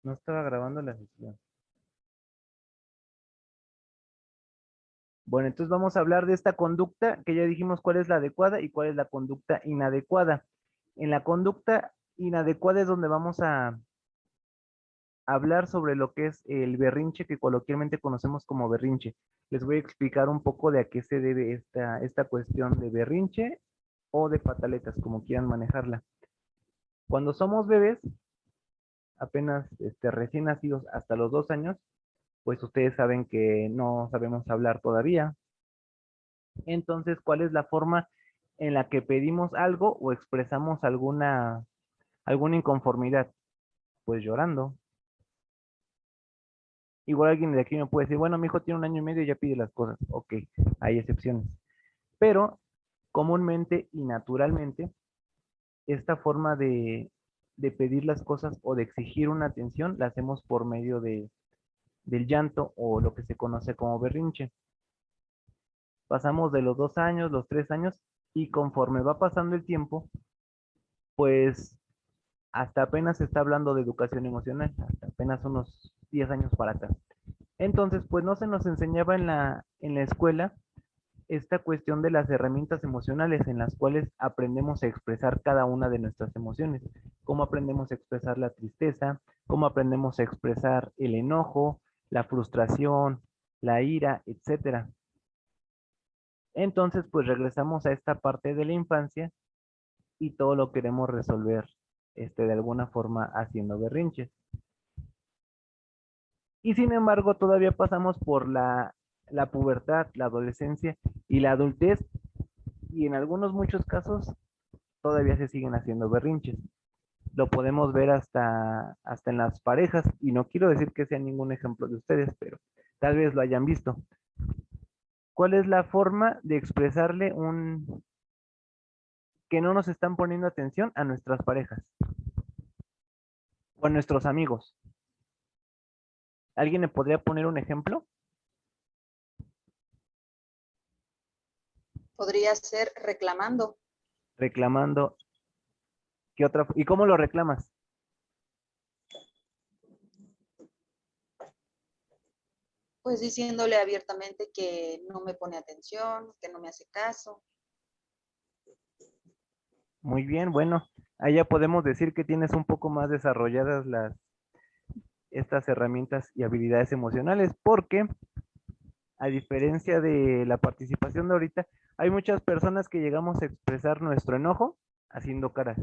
No estaba grabando la sesión. Bueno, entonces vamos a hablar de esta conducta que ya dijimos cuál es la adecuada y cuál es la conducta inadecuada. En la conducta inadecuada es donde vamos a hablar sobre lo que es el berrinche que coloquialmente conocemos como berrinche. Les voy a explicar un poco de a qué se debe esta cuestión de berrinche o de pataletas, como quieran manejarla. Cuando somos bebés, apenas recién nacidos hasta los 2 años, pues ustedes saben que no sabemos hablar todavía. Entonces, ¿cuál es la forma en la que pedimos algo o expresamos alguna inconformidad? Pues llorando. Igual alguien de aquí me puede decir, bueno, mi hijo tiene 1 año y medio y ya pide las cosas. Ok, hay excepciones. Pero comúnmente y naturalmente, esta forma de pedir las cosas o de exigir una atención la hacemos por medio del llanto o lo que se conoce como berrinche. Pasamos de los 2 años, los 3 años, y conforme va pasando el tiempo, pues hasta apenas se está hablando de educación emocional, hasta apenas unos 10 años para acá. Entonces, pues no se nos enseñaba en la escuela esta cuestión de las herramientas emocionales en las cuales aprendemos a expresar cada una de nuestras emociones, cómo aprendemos a expresar la tristeza, cómo aprendemos a expresar el enojo, la frustración, la ira, etcétera. Entonces, pues regresamos a esta parte de la infancia y todo lo queremos resolver de alguna forma haciendo berrinches. Y sin embargo, todavía pasamos por la pubertad, la adolescencia y la adultez, y en algunos muchos casos todavía se siguen haciendo berrinches. Lo podemos ver hasta en las parejas, y no quiero decir que sea ningún ejemplo de ustedes, pero tal vez lo hayan visto. ¿Cuál es la forma de expresarle que no nos están poniendo atención a nuestras parejas o a nuestros amigos? ¿Alguien me podría poner un ejemplo? Podría ser reclamando. Reclamando. ¿Qué otra? ¿Y cómo lo reclamas? Pues diciéndole abiertamente que no me pone atención, que no me hace caso. Muy bien, bueno, ahí ya podemos decir que tienes un poco más desarrolladas estas herramientas y habilidades emocionales, porque a diferencia de la participación de ahorita, hay muchas personas que llegamos a expresar nuestro enojo haciendo caras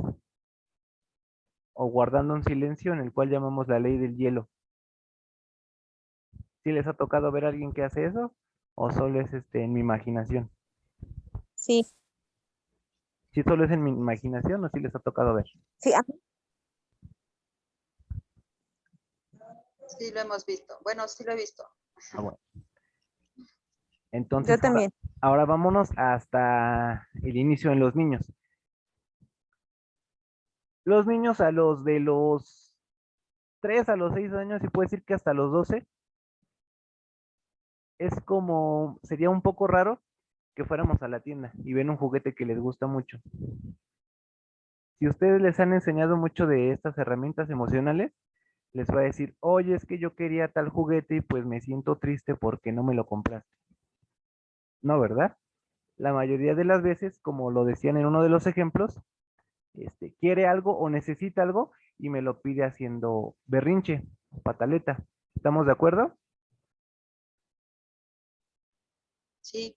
o guardando un silencio en el cual llamamos la ley del hielo. ¿Sí les ha tocado ver a alguien que hace eso o solo es en mi imaginación? Sí, ¿Sí solo es en mi imaginación o sí les ha tocado ver? sí, Sí, lo hemos visto. Bueno, sí lo he visto. Ah, bueno. yo Entonces, también. ahora vámonos hasta el inicio en los niños. Los niños a los 3 a los 6 años, y puede decir que hasta los 12, sería un poco raro que fuéramos a la tienda y ven un juguete que les gusta mucho. Si ustedes les han enseñado mucho de estas herramientas emocionales, les va a decir, oye, es que yo quería tal juguete y pues me siento triste porque no me lo compraste. No, ¿verdad? La mayoría de las veces, como lo decían en uno de los ejemplos, quiere algo o necesita algo y me lo pide haciendo berrinche, pataleta. ¿Estamos de acuerdo? Sí,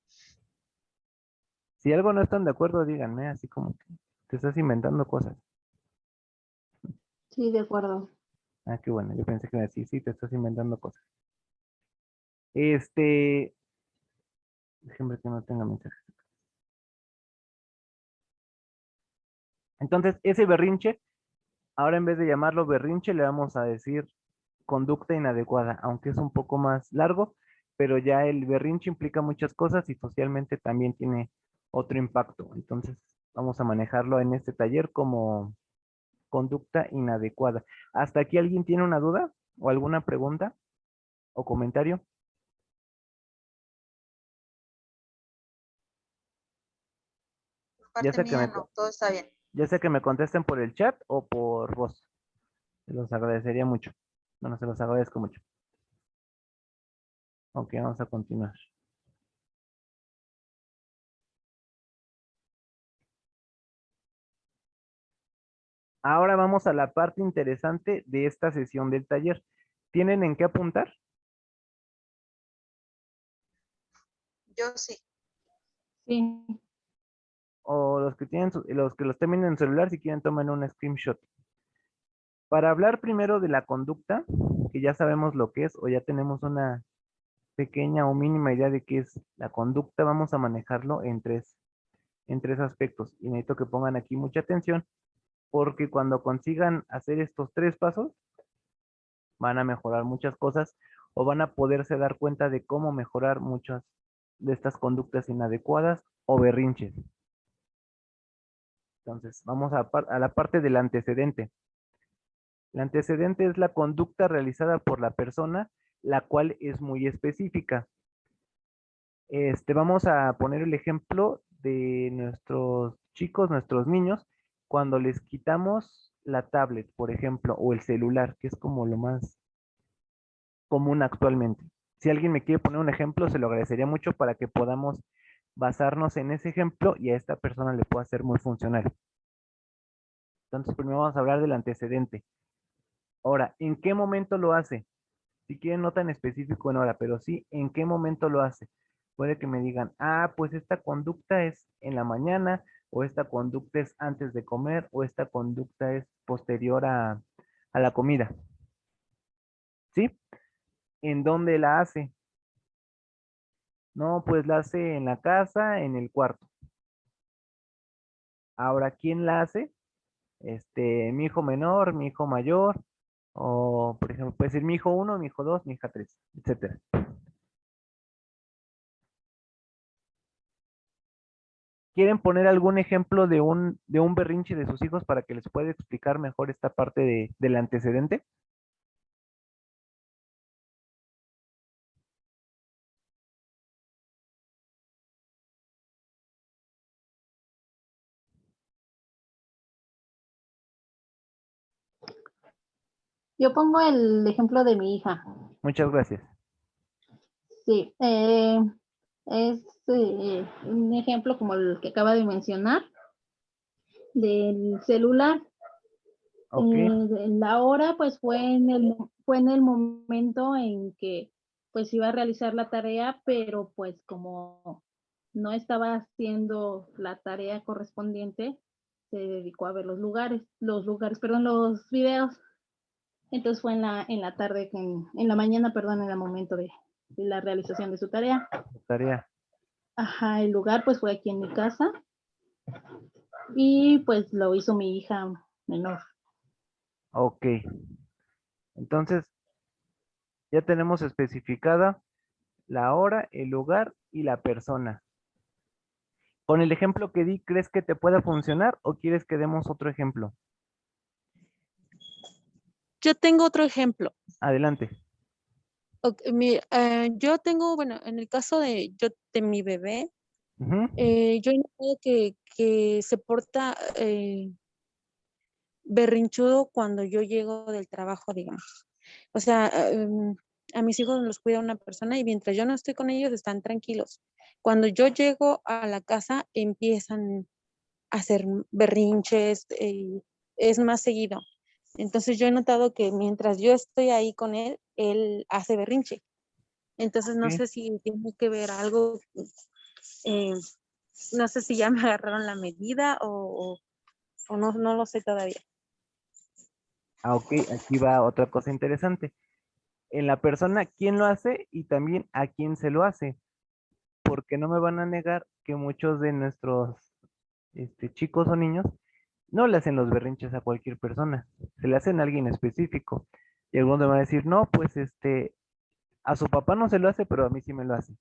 Si algo no están de acuerdo, díganme, así como que te estás inventando cosas. Sí, de acuerdo. Ah, qué bueno, yo pensé que me decía, sí, te estás inventando cosas. Este, déjenme que no tenga mensajes. Entonces, ese berrinche, ahora en vez de llamarlo berrinche, le vamos a decir conducta inadecuada, aunque es un poco más largo, pero ya el berrinche implica muchas cosas y socialmente también tiene otro impacto. Entonces, vamos a manejarlo en este taller como conducta inadecuada. ¿Hasta aquí alguien tiene una duda o alguna pregunta o comentario? por Ya parte sea que mía me, no, todo está bien. ya sea que me contesten por el chat o por voz. Se los agradecería mucho. Bueno, se los agradezco mucho. Ok, vamos a continuar. Ahora vamos a la parte interesante de esta sesión del taller. ¿Tienen en qué apuntar? Yo sí. Sí. O los que tienen, los que los terminen en celular, si quieren tomen un screenshot. Para hablar primero de la conducta, que ya sabemos lo que es, o ya tenemos una pequeña o mínima idea de qué es la conducta, vamos a manejarlo en tres aspectos. Y necesito que pongan aquí mucha atención, porque cuando consigan hacer estos tres pasos, van a mejorar muchas cosas o van a poderse dar cuenta de cómo mejorar muchas de estas conductas inadecuadas o berrinches. Entonces, vamos a la parte del antecedente. El antecedente es la conducta realizada por la persona, la cual es muy específica. Vamos a poner el ejemplo de nuestros chicos, nuestros niños, cuando les quitamos la tablet, por ejemplo, o el celular, que es como lo más común actualmente. Si alguien me quiere poner un ejemplo, se lo agradecería mucho para que podamos basarnos en ese ejemplo y a esta persona le pueda ser muy funcional. Entonces, primero vamos a hablar del antecedente. Ahora, ¿en qué momento lo hace? Si quieren, no tan específico en hora, pero sí, ¿en qué momento lo hace? Puede que me digan, ah, pues esta conducta es en la mañana, o esta conducta es antes de comer, o esta conducta es posterior a la comida. ¿Sí? ¿En dónde la hace? No, pues la hace en la casa, en el cuarto. Ahora, ¿quién la hace? Mi hijo menor, mi hijo mayor, o por ejemplo, puede ser mi hijo 1, mi hijo 2, mi hija 3, etcétera. ¿Quieren poner algún ejemplo de un berrinche de sus hijos para que les pueda explicar mejor esta parte del antecedente? Yo pongo el ejemplo de mi hija. Muchas gracias. Sí, es un ejemplo como el que acaba de mencionar del celular. Ok, La hora pues fue fue en el momento en que pues iba a realizar la tarea, pero pues como no estaba haciendo la tarea correspondiente, se dedicó a ver perdón, los videos. Entonces fue en la tarde, en la mañana, perdón, en el momento de la realización de su tarea. tarea. Ajá, el lugar pues fue aquí en mi casa y pues lo hizo mi hija menor. Ok. Entonces, ya tenemos especificada la hora, el lugar y la persona. Con el ejemplo que di, ¿crees que te pueda funcionar o quieres que demos otro ejemplo? Yo tengo otro ejemplo. Adelante. Yo tengo, bueno, en el caso de mi bebé, Ujú. yo he notado que se porta berrinchudo cuando yo llego del trabajo, digamos. O sea, a mis hijos los cuida una persona y mientras yo no estoy con ellos están tranquilos. Cuando yo llego a la casa empiezan a hacer berrinches, es más seguido. Entonces yo he notado que mientras yo estoy ahí con él, él hace berrinche. Entonces no Ok. sé si tiene que ver algo, eh, no sé si ya me agarraron la medida o no, no lo sé todavía. Ah, ok, aquí va otra cosa interesante. En la persona, ¿quién lo hace? Y también a quién se lo hace. Porque no me van a negar que muchos de nuestros chicos o niños no le hacen los berrinches a cualquier persona, se le hacen a alguien específico. Y algunos me van a decir, no, pues a su papá no se lo hace, pero a mí sí me lo hace.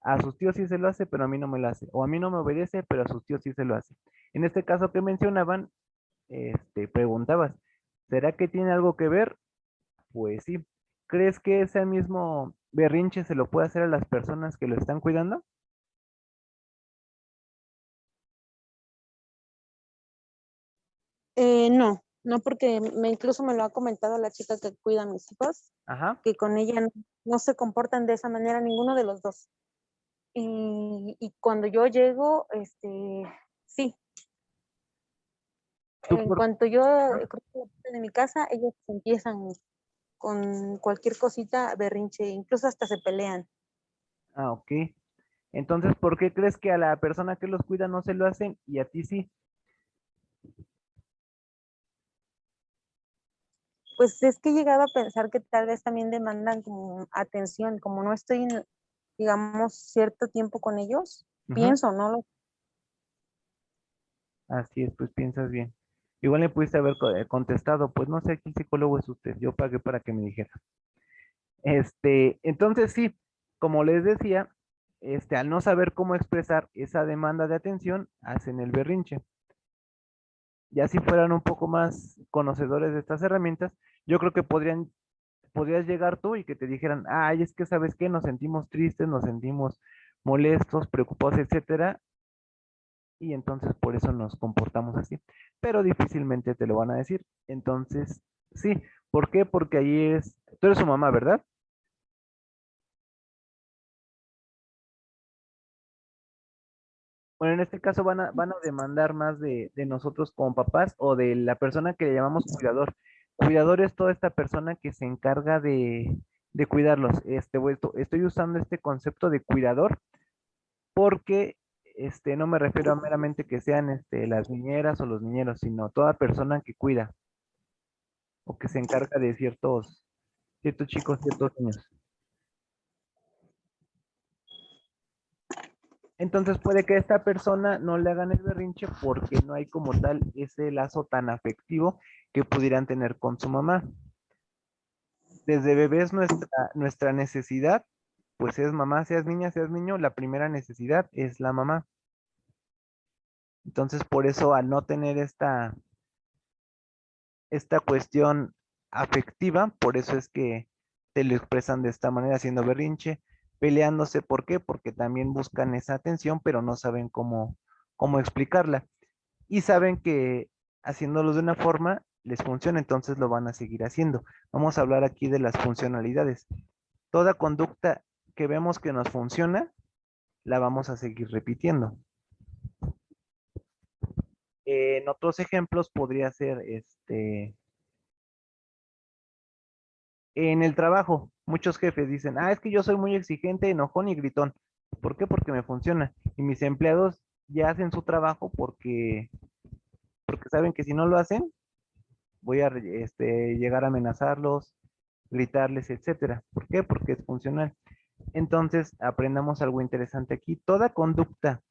A sus tíos sí se lo hace, pero a mí no me lo hace. O a mí no me obedece, pero a sus tíos sí se lo hace. En este caso que mencionaban, preguntabas, ¿será que tiene algo que ver? Pues sí. ¿Crees que ese mismo berrinche se lo puede hacer a las personas que lo están cuidando? No, No, porque incluso me lo ha comentado la chica que cuida a mis hijos, Ajá. que con ella no se comportan de esa manera ninguno de los dos. Y cuando yo llego, sí, ¿Tú en por cuanto yo cruzo la puerta de mi casa, ellos empiezan con cualquier cosita, berrinche, incluso hasta se pelean. Ah, ok. Entonces, ¿por qué crees que a la persona que los cuida no se lo hacen y a ti sí? Pues es que he llegado a pensar que tal vez también demandan como atención, como no estoy, digamos, cierto tiempo con ellos, Ujú. pienso, ¿no? Así es, pues piensas bien. Igual le pudiste haber contestado, pues no sé qué psicólogo es usted, yo pagué para que me dijera. Entonces sí, como les decía, al no saber cómo expresar esa demanda de atención, hacen el berrinche. Ya si fueran un poco más conocedores de estas herramientas, yo creo que podrías llegar tú y que te dijeran, ay, es que sabes qué, nos sentimos tristes, nos sentimos molestos, preocupados, etcétera, y entonces por eso nos comportamos así. Pero difícilmente te lo van a decir. Entonces, sí, ¿por qué? Porque ahí tú eres su mamá, ¿verdad? Bueno, en este caso van a demandar más de nosotros como papás o de la persona que le llamamos cuidador. Cuidador es toda esta persona que se encarga de cuidarlos. Estoy usando este concepto de cuidador porque no me refiero a meramente que sean las niñeras o los niñeros, sino toda persona que cuida o que se encarga de ciertos chicos, ciertos niños. Entonces puede que a esta persona no le hagan el berrinche porque no hay como tal ese lazo tan afectivo que pudieran tener con su mamá. Desde bebés nuestra necesidad, pues es mamá, seas niña, seas niño, la primera necesidad es la mamá. Entonces por eso al no tener esta cuestión afectiva, por eso es que te lo expresan de esta manera, haciendo berrinche, peleándose. ¿Por qué? Porque también buscan esa atención, pero no saben cómo explicarla. Y saben que haciéndolo de una forma les funciona, entonces lo van a seguir haciendo. Vamos a hablar aquí de las funcionalidades. Toda conducta que vemos que nos funciona, la vamos a seguir repitiendo. En otros ejemplos podría ser en el trabajo. Muchos jefes dicen, es que yo soy muy exigente, enojón y gritón. ¿Por qué? Porque me funciona. Y mis empleados ya hacen su trabajo porque saben que si no lo hacen, voy a llegar a amenazarlos, gritarles, etcétera. ¿Por qué? Porque es funcional. Entonces, aprendamos algo interesante aquí. Toda conducta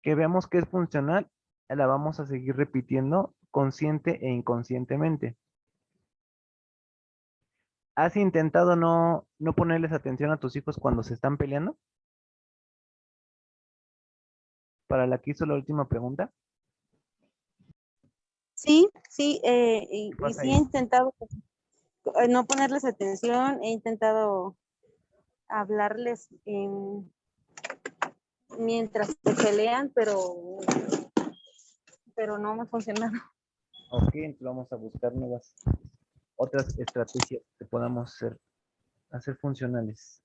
que veamos que es funcional, la vamos a seguir repitiendo consciente e inconscientemente. ¿Has intentado no ponerles atención a tus hijos cuando se están peleando? Para la que hizo la última pregunta. Sí, sí, ¿Qué y pasa sí ahí? he intentado no ponerles atención, he intentado hablarles mientras se pelean, pero no me ha funcionado. Ok, entonces vamos a buscar otras estrategias que podamos hacer funcionales.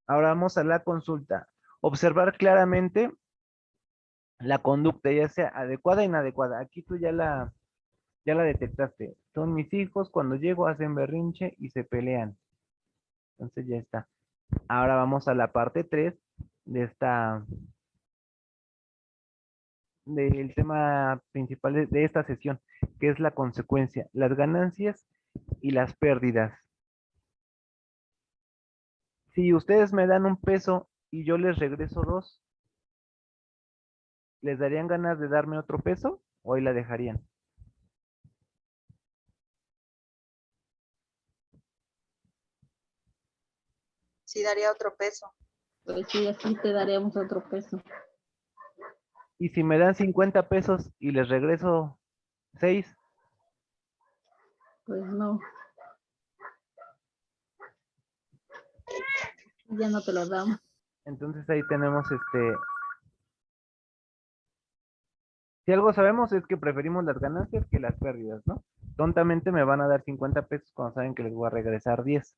Ahora vamos a la consulta. Observar claramente la conducta, ya sea adecuada e inadecuada. Aquí tú ya la detectaste. Son mis hijos, cuando llego hacen berrinche y se pelean. Entonces ya está. Ahora vamos a la parte 3 de del tema principal de esta sesión, que es la consecuencia, las ganancias y las pérdidas. Si ustedes me dan un peso y yo les regreso 2, ¿les darían ganas de darme otro peso o ahí la dejarían? Sí, daría otro peso. Pues sí, así te daríamos otro peso. Y si me dan 50 pesos y les regreso 6, Pues no, ya no te lo damos. Entonces ahí tenemos si algo sabemos es que preferimos las ganancias que las pérdidas, ¿no? Tontamente me van a dar 50 pesos cuando saben que les voy a regresar 10.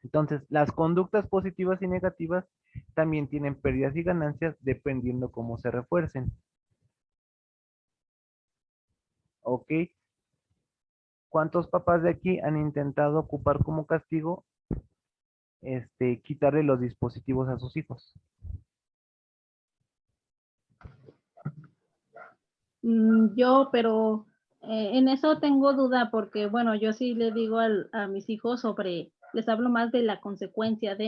Entonces, las conductas positivas y negativas también tienen pérdidas y ganancias dependiendo cómo se refuercen. ¿Ok? ¿Cuántos papás de aquí han intentado ocupar como castigo quitarle los dispositivos a sus hijos? Yo, pero en eso tengo duda porque, bueno, yo sí le digo a mis hijos les hablo más de la consecuencia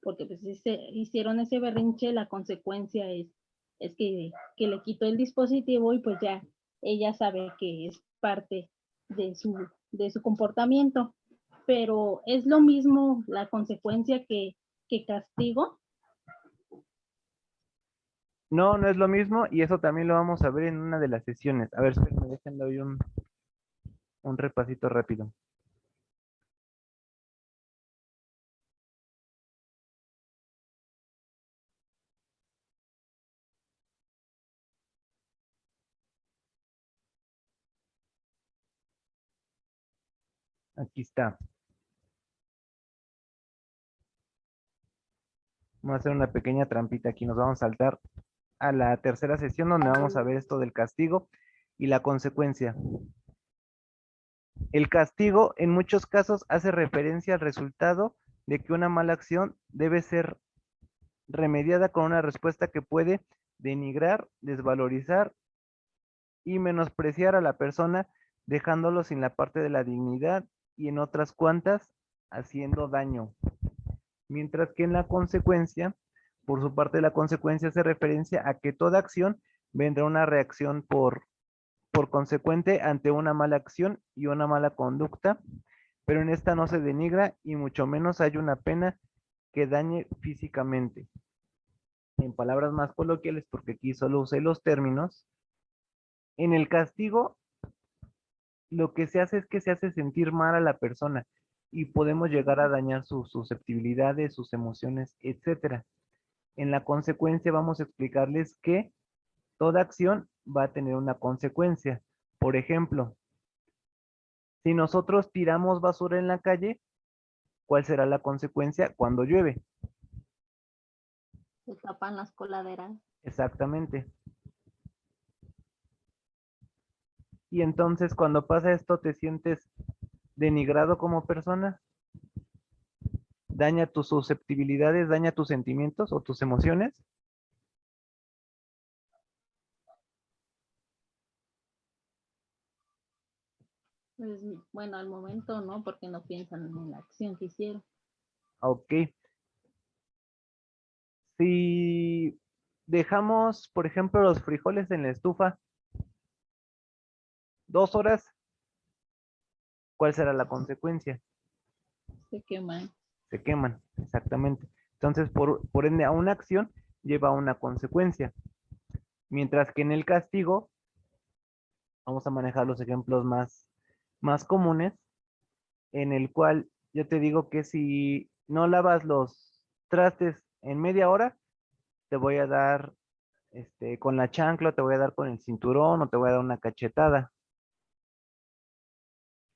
porque pues si se hicieron ese berrinche, la consecuencia es que le quito el dispositivo y pues ya ella sabe que es parte de su comportamiento. Pero es lo mismo la consecuencia que castigo. No, no es lo mismo y eso también lo vamos a ver en una de las sesiones. A ver, espérenme, déjenme hoy un repasito rápido. Aquí está. Vamos a hacer una pequeña trampita aquí. Nos vamos a saltar a la tercera sesión donde vamos a ver esto del castigo y la consecuencia. El castigo en muchos casos hace referencia al resultado de que una mala acción debe ser remediada con una respuesta que puede denigrar, desvalorizar y menospreciar a la persona, dejándolo sin la parte de la dignidad y en otras cuantas haciendo daño. Mientras que en la consecuencia, por su parte la consecuencia hace referencia a que toda acción vendrá una reacción por consecuente ante una mala acción y una mala conducta, pero en esta no se denigra y mucho menos hay una pena que dañe físicamente. En palabras más coloquiales, porque aquí solo usé los términos, en el castigo lo que se hace es que se hace sentir mal a la persona y podemos llegar a dañar sus susceptibilidades, sus emociones, etcétera. En la consecuencia vamos a explicarles que toda acción va a tener una consecuencia. Por ejemplo, si nosotros tiramos basura en la calle, ¿cuál será la consecuencia cuando llueve? Se tapan las coladeras. Exactamente. Y entonces cuando pasa esto, ¿te sientes denigrado como persona? ¿Daña tus susceptibilidades, daña tus sentimientos o tus emociones? Pues, bueno, al momento no, porque no piensan en la acción que hicieron. Ok. Si dejamos, por ejemplo, los frijoles en la estufa 2 horas, ¿cuál será la consecuencia? Se queman. Se queman, exactamente. Entonces, por ende, a una acción lleva a una consecuencia. Mientras que en el castigo, vamos a manejar los ejemplos más comunes, en el cual yo te digo que si no lavas los trastes en media hora, te voy a dar con la chancla, te voy a dar con el cinturón o te voy a dar una cachetada.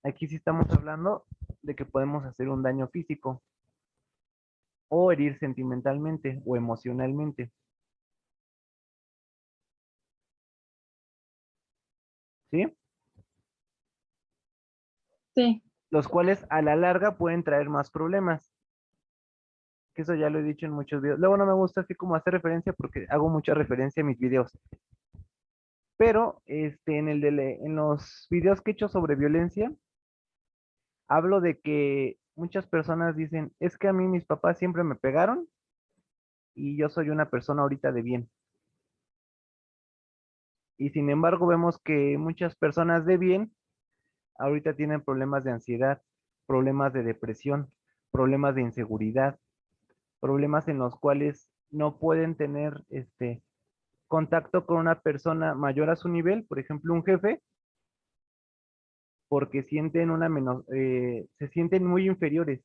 Aquí sí estamos hablando de que podemos hacer un daño físico o herir sentimentalmente o emocionalmente. ¿Sí? Sí. Los cuales a la larga pueden traer más problemas. Que eso ya lo he dicho en muchos videos. Luego no me gusta así como hacer referencia porque hago mucha referencia en mis videos. Pero en los videos que he hecho sobre violencia, hablo de que muchas personas dicen, es que a mí mis papás siempre me pegaron y yo soy una persona ahorita de bien. Y sin embargo vemos que muchas personas de bien ahorita tienen problemas de ansiedad, problemas de depresión, problemas de inseguridad, problemas en los cuales no pueden tener contacto con una persona mayor a su nivel, por ejemplo, un jefe, porque sienten se sienten muy inferiores.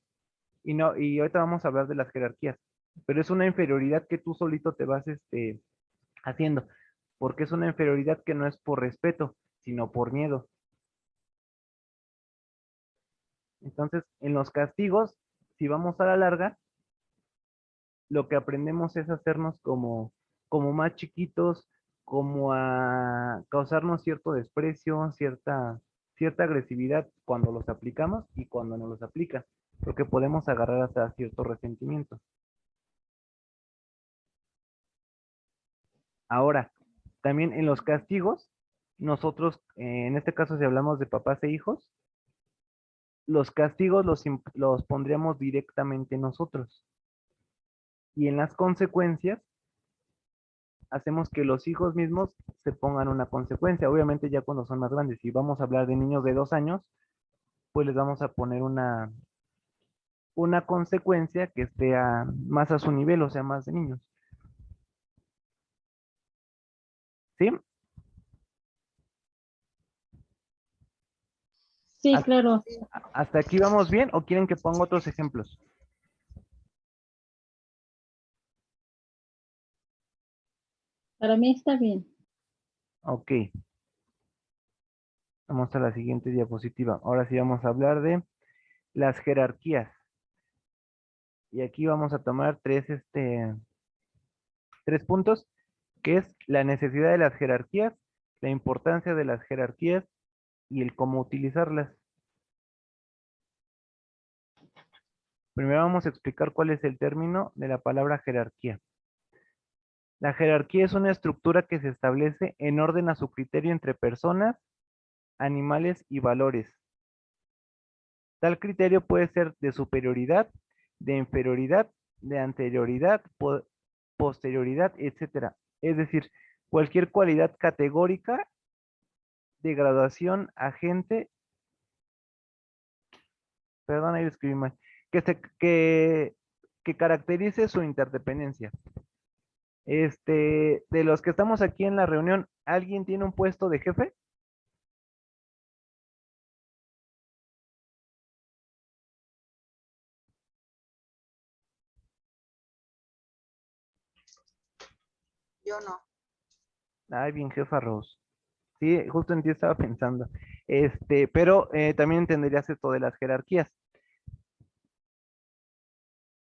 Y ahorita vamos a hablar de las jerarquías. pero es una inferioridad que tú solito te vas haciendo, porque es una inferioridad que no es por respeto, sino por miedo. Entonces, en los castigos, si vamos a la larga, lo que aprendemos es hacernos como más chiquitos, como a causarnos cierto desprecio, cierta agresividad cuando los aplicamos y cuando no los aplica, porque podemos agarrar hasta cierto resentimiento. Ahora, también en los castigos, nosotros, en este caso si hablamos de papás e hijos, los castigos los pondríamos directamente nosotros. Y en las consecuencias, hacemos que los hijos mismos se pongan una consecuencia. Obviamente ya cuando son más grandes, si vamos a hablar de niños de 2 años, pues les vamos a poner una consecuencia que esté más a su nivel, o sea, más de niños. ¿Sí? Sí, ¿Hasta, claro, hasta aquí vamos bien o quieren que ponga otros ejemplos? para mí está bien. Ok. Vamos a la siguiente diapositiva. Ahora sí vamos a hablar de las jerarquías. Y aquí vamos a tomar tres puntos, que es la necesidad de las jerarquías, la importancia de las jerarquías y el cómo utilizarlas. Primero vamos a explicar cuál es el término de la palabra jerarquía. La jerarquía es una estructura que se establece en orden a su criterio entre personas, animales y valores. Tal criterio puede ser de superioridad, de inferioridad, de anterioridad, posterioridad, etc. Es decir, cualquier cualidad categórica de graduación agente, perdón, ahí lo escribí mal, que caracterice su interdependencia. De los que estamos aquí en la reunión, ¿alguien tiene un puesto de jefe? Yo no. Ay, bien, jefa Rose. Sí, justo en ti estaba pensando. Pero también entenderías esto de las jerarquías.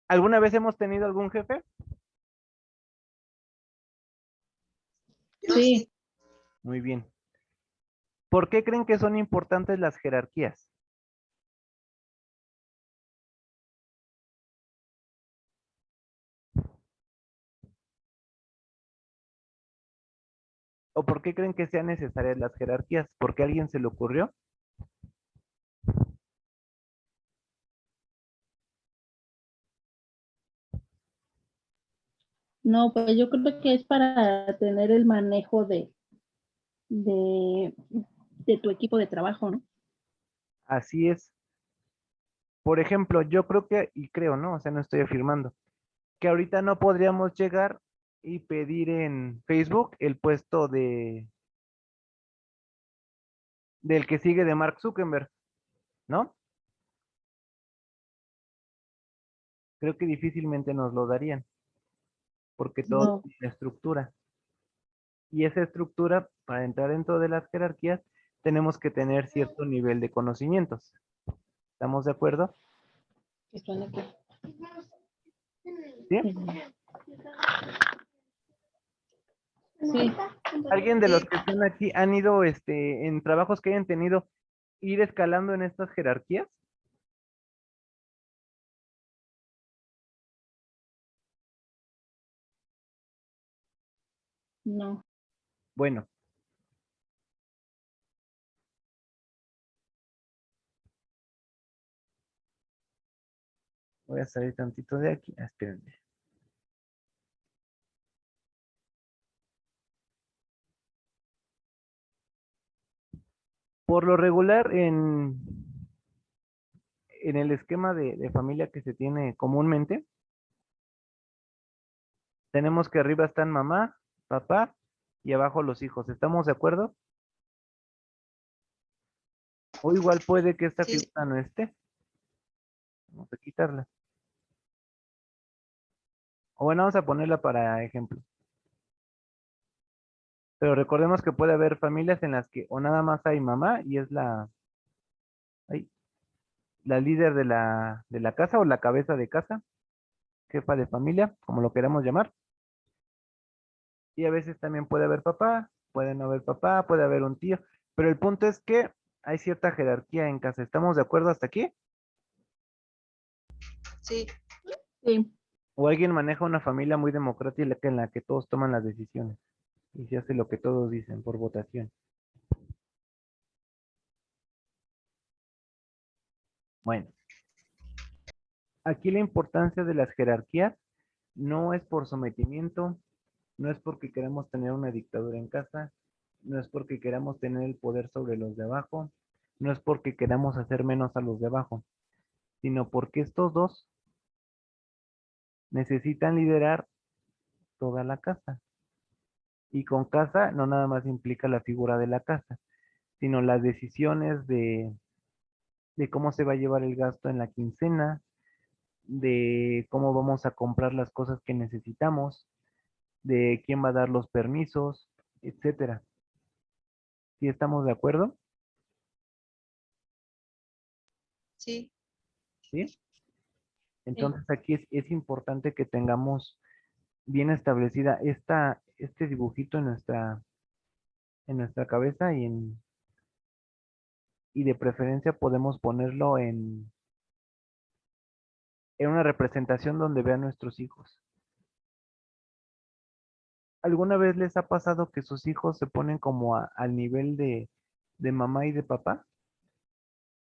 ¿Alguna vez hemos tenido algún jefe? Yo Sí, sí. Muy bien. ¿Por qué creen que son importantes las jerarquías? ¿O por qué creen que sean necesarias las jerarquías? ¿Porque a alguien se le ocurrió? no, pues yo creo que es para tener el manejo de, de tu equipo de trabajo, ¿no? Así es. Por ejemplo, yo creo que, y creo, ¿no? O sea, no estoy afirmando, que ahorita no podríamos llegar y pedir en Facebook el puesto del que sigue de Mark Zuckerberg, ¿no? Creo que difícilmente nos lo darían, porque todo No, tiene estructura. Y esa estructura, para entrar dentro de las jerarquías, tenemos que tener cierto nivel de conocimientos. ¿Estamos de acuerdo? que suena que ¿Sí? sí, ¿Alguien de los Sí, que están aquí han ido en trabajos que hayan tenido ir escalando en estas jerarquías? no. Bueno, voy a salir tantito de aquí. Espérenme. Por lo regular, en el esquema de familia que se tiene comúnmente, tenemos que arriba están mamá, papá y abajo los hijos. ¿Estamos de acuerdo? O igual puede que esta sí, figura no esté. Vamos a quitarla. O bueno, vamos a ponerla para ejemplo. Pero recordemos que puede haber familias en las que o nada más hay mamá y es ay, la líder de la casa o la cabeza de casa, jefa de familia, como lo queramos llamar. Y a veces también puede haber papá, puede no haber papá, puede haber un tío. Pero el punto es que hay cierta jerarquía en casa. ¿Estamos de acuerdo hasta aquí? Sí, Sí, ¿O alguien maneja una familia muy democrática en la que todos toman las decisiones y se hace lo que todos dicen por votación? Bueno, aquí la importancia de las jerarquías no es por sometimiento, no es porque queramos tener una dictadura en casa, no es porque queramos tener el poder sobre los de abajo, no es porque queramos hacer menos a los de abajo, sino porque estos dos necesitan liderar toda la casa. Y con casa no nada más implica la figura de la casa, sino las decisiones de cómo se va a llevar el gasto en la quincena, de cómo vamos a comprar las cosas que necesitamos, de quién va a dar los permisos, etcétera. ¿Sí estamos de acuerdo? sí, ¿Sí? sí. Entonces aquí es importante que tengamos bien establecida este dibujito en nuestra cabeza y de preferencia podemos ponerlo en una representación donde vean nuestros hijos. ¿Alguna vez les ha pasado que sus hijos se ponen como al nivel de mamá y de papá?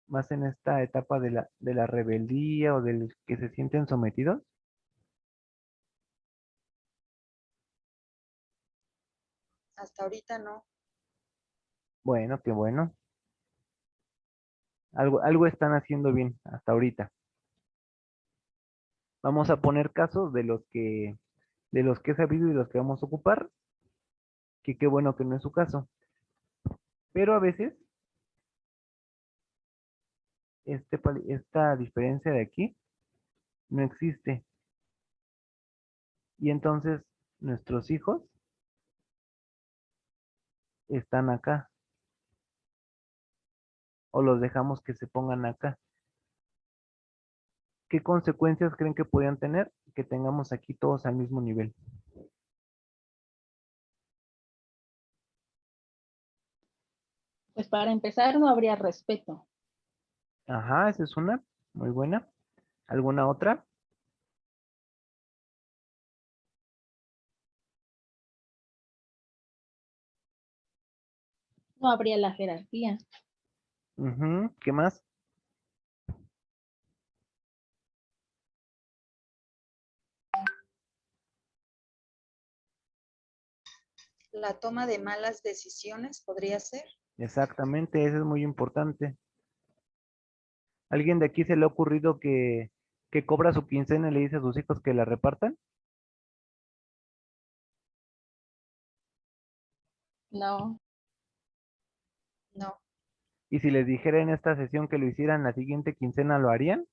Más en esta etapa de la rebeldía o del que se sienten sometidos. hasta ahorita no. Bueno, qué bueno. Algo están haciendo bien hasta ahorita. Vamos a poner casos de los que he sabido y los que vamos a ocupar, que qué bueno que no es su caso. Pero a veces, esta diferencia de aquí no existe. Y entonces nuestros hijos están acá o los dejamos que se pongan acá. ¿Qué consecuencias creen que podrían tener que tengamos aquí todos al mismo nivel? Pues para empezar no habría respeto. Ajá, esa es una muy buena. ¿Alguna otra? No habría la jerarquía. Ujú, ¿qué más? La toma de malas decisiones podría ser. Exactamente, eso es muy importante. ¿Alguien de aquí se le ha ocurrido que cobra su quincena y le dice a sus hijos que la repartan? No, No, Y si les dijera en esta sesión que lo hicieran la siguiente quincena, ¿lo harían?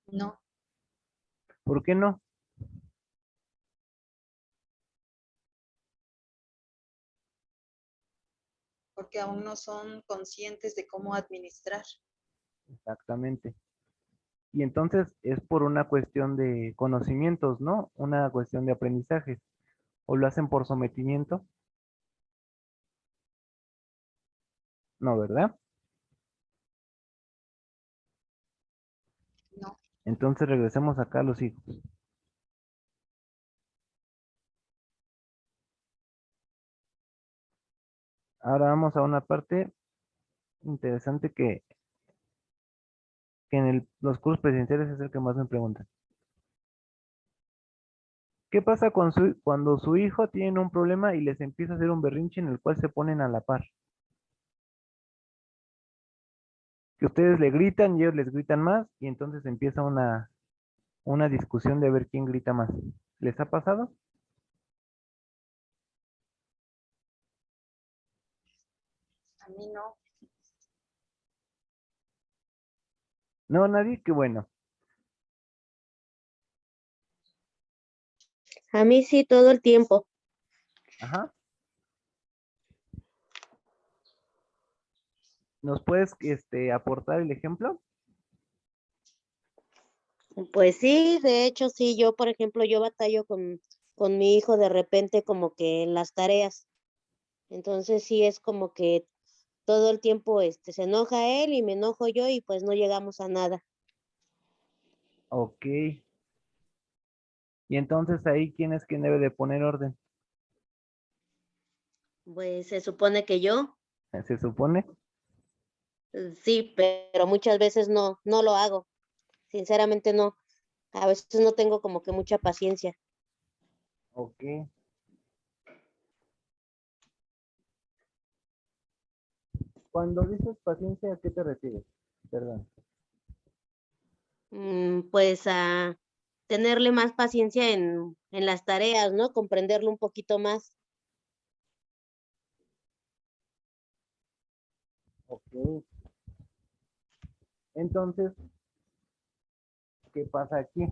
no, ¿Por qué no? porque aún no son conscientes de cómo administrar. Exactamente. Y entonces es por una cuestión de conocimientos, ¿no? Una cuestión de aprendizaje. ¿O lo hacen por sometimiento? No, ¿verdad? No, Entonces regresemos acá a los hijos. Ahora vamos a una parte interesante que en los cursos presenciales es el que más me preguntan. ¿Qué pasa cuando su hijo tiene un problema y les empieza a hacer un berrinche en el cual se ponen a la par? Que ustedes le gritan y ellos les gritan más y entonces empieza una discusión de ver quién grita más. ¿Les ha pasado? a mí no. No, nadie, qué bueno. A mí sí, todo el tiempo. Ajá. ¿Nos puedes aportar el ejemplo? Pues sí, de hecho sí, yo por ejemplo, yo batallo con mi hijo de repente como que en las tareas. Entonces sí es como que todo el tiempo se enoja él y me enojo yo y pues no llegamos a nada. Ok. Y entonces ahí, ¿quién es quien debe de poner orden? Pues se supone que yo, ¿Se supone? sí, pero muchas veces no lo hago. Sinceramente no. A veces no tengo como que mucha paciencia. Ok. Cuando dices paciencia, ¿a qué te refieres? Perdón. Pues a tenerle más paciencia en las tareas, ¿no? Comprenderlo un poquito más. Ok. Entonces, ¿qué pasa aquí?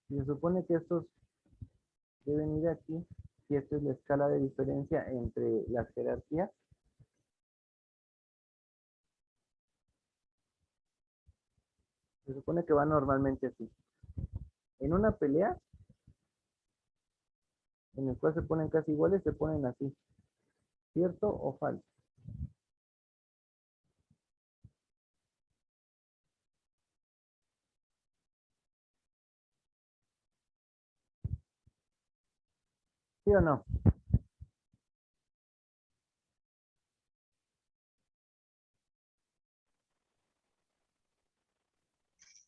Si se supone que estos deben ir aquí, si esta es la escala de diferencia entre las jerarquías, se supone que va normalmente así. En una pelea, en el cual se ponen casi iguales, se ponen así. ¿Cierto o falso? ¿Sí o no?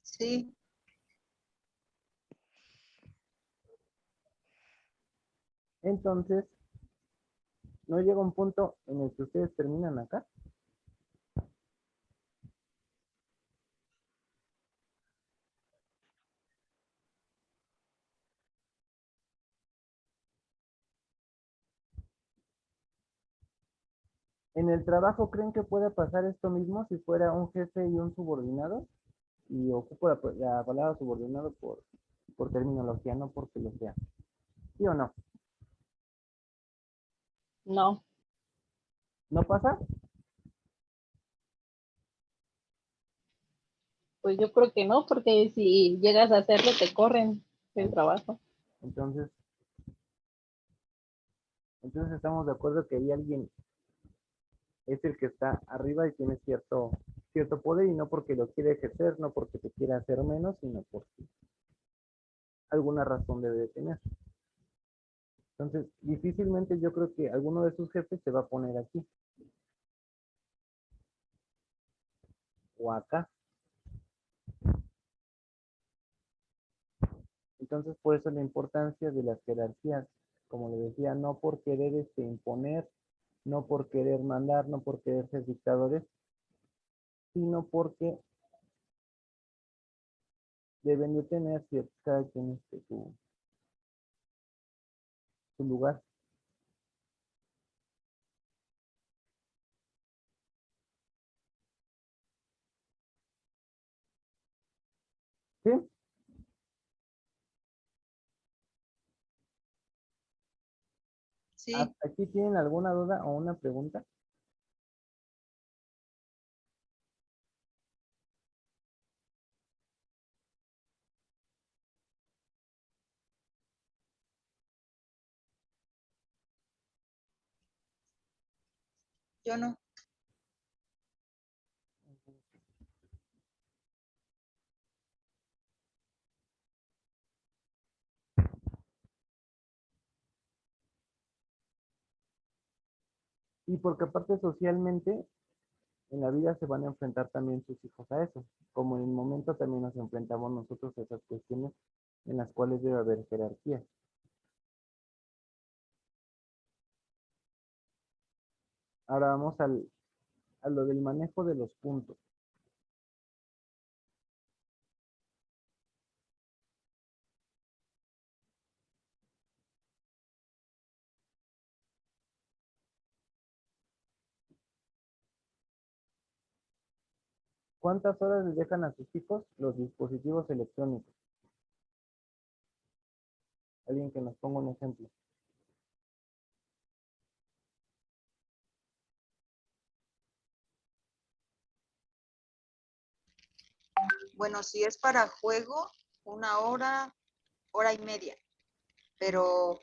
Sí, Entonces, ¿no llega un punto en el que ustedes terminan acá? ¿En el trabajo creen que pueda pasar esto mismo si fuera un jefe y un subordinado? Y ocupo la palabra subordinado por terminología, no porque lo sea. ¿Sí o no? No, ¿No pasa? pues yo creo que no, porque si llegas a hacerlo te corren del trabajo. Entonces, entonces estamos de acuerdo que hay alguien es el que está arriba y tiene cierto poder y no porque lo quiere ejercer, no porque te quiera hacer menos, sino porque alguna razón debe de tener. Entonces, difícilmente yo creo que alguno de sus jefes se va a poner aquí o acá. Entonces, por eso la importancia de las jerarquías, como le decía, no por querer imponer, no por querer mandar, no por querer ser dictadores, sino porque deben de tener cada quien su lugar. ¿Sí? sí, ¿Hasta aquí tienen alguna duda o una pregunta? yo no. Y porque aparte socialmente en la vida se van a enfrentar también sus hijos a eso, como en el momento también nos enfrentamos nosotros a esas cuestiones en las cuales debe haber jerarquía. Ahora vamos a lo del manejo de los puntos. ¿Cuántas horas les dejan a sus hijos los dispositivos electrónicos? Alguien que nos ponga un ejemplo. Bueno, si es para juego, 1 hora, hora y media. Pero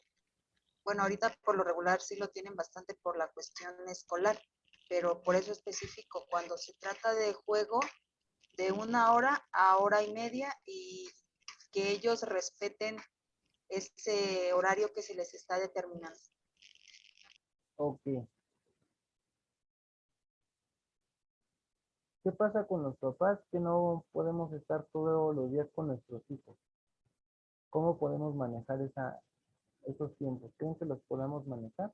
bueno, ahorita por lo regular sí lo tienen bastante por la cuestión escolar, pero por eso específico, cuando se trata de juego, de 1 hora a hora y media y que ellos respeten ese horario que se les está determinando. Ok. ¿Qué pasa con los papás que no podemos estar todos los días con nuestros hijos? ¿Cómo podemos manejar esos tiempos? ¿Creen que los podemos manejar?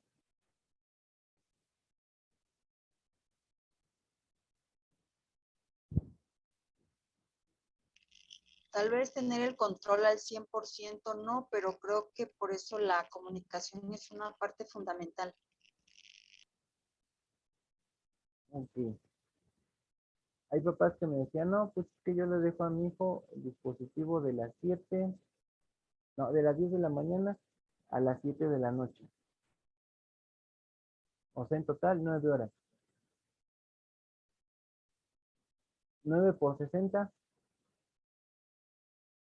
Tal vez tener el control al 100% no, pero creo que por eso la comunicación es una parte fundamental. Ok. Hay papás que me decían, no, pues es que yo le dejo a mi hijo el dispositivo de las 7, no, de las 10 de la mañana a las 7 de la noche. O sea, en total, 9 horas. 9 por 60,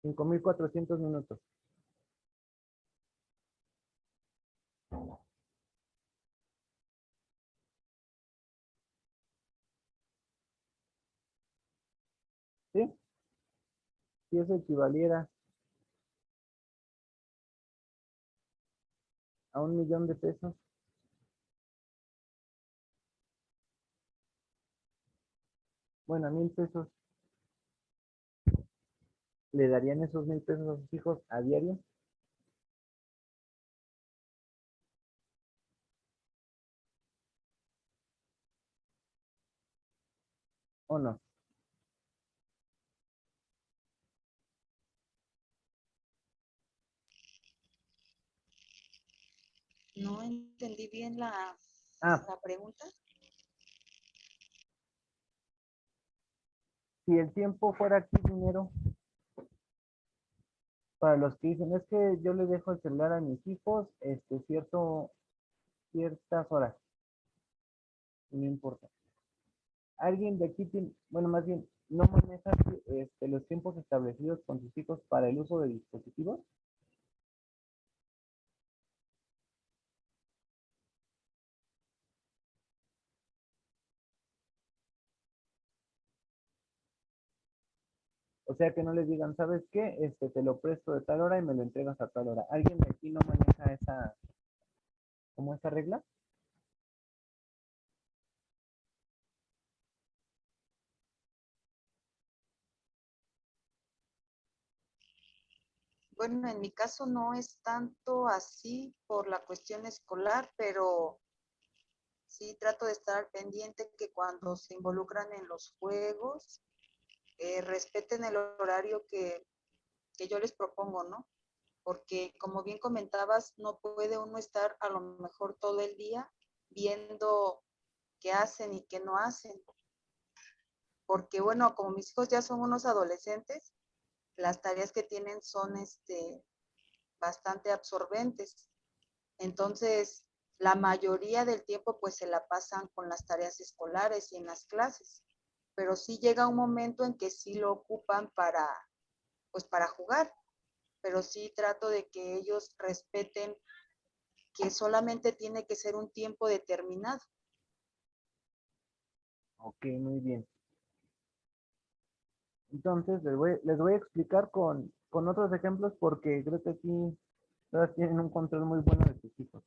5.400 minutos. ¿Sí? Si eso equivaliera a 1.000.000 de pesos, bueno, a 1.000 pesos, ¿le darían esos 1.000 pesos a sus hijos a diario? ¿O no? No entendí bien la Ah, pregunta. si el tiempo fuera aquí dinero, para los que dicen, es que yo le dejo el celular a mis hijos, ciertas horas, y no importa. Alguien de aquí tiene, bueno, más bien, no maneja los tiempos establecidos con sus hijos para el uso de dispositivos. O sea, que no les digan, ¿sabes qué? Te lo presto de tal hora y me lo entregas a tal hora. ¿Alguien de aquí no maneja como esa regla? Bueno, en mi caso no es tanto así por la cuestión escolar, pero sí trato de estar pendiente que cuando se involucran en los juegos, respeten el horario que yo les propongo, ¿no? Porque como bien comentabas, no puede uno estar a lo mejor todo el día viendo qué hacen y qué no hacen. Porque bueno, como mis hijos ya son unos adolescentes, las tareas que tienen son bastante absorbentes. Entonces, la mayoría del tiempo pues se la pasan con las tareas escolares y en las clases. Pero sí llega un momento en que sí lo ocupan pues para jugar. Pero sí trato de que ellos respeten que solamente tiene que ser un tiempo determinado. Ok, muy bien. Entonces, les voy a explicar con otros ejemplos porque creo que aquí todas tienen un control muy bueno de sus hijos.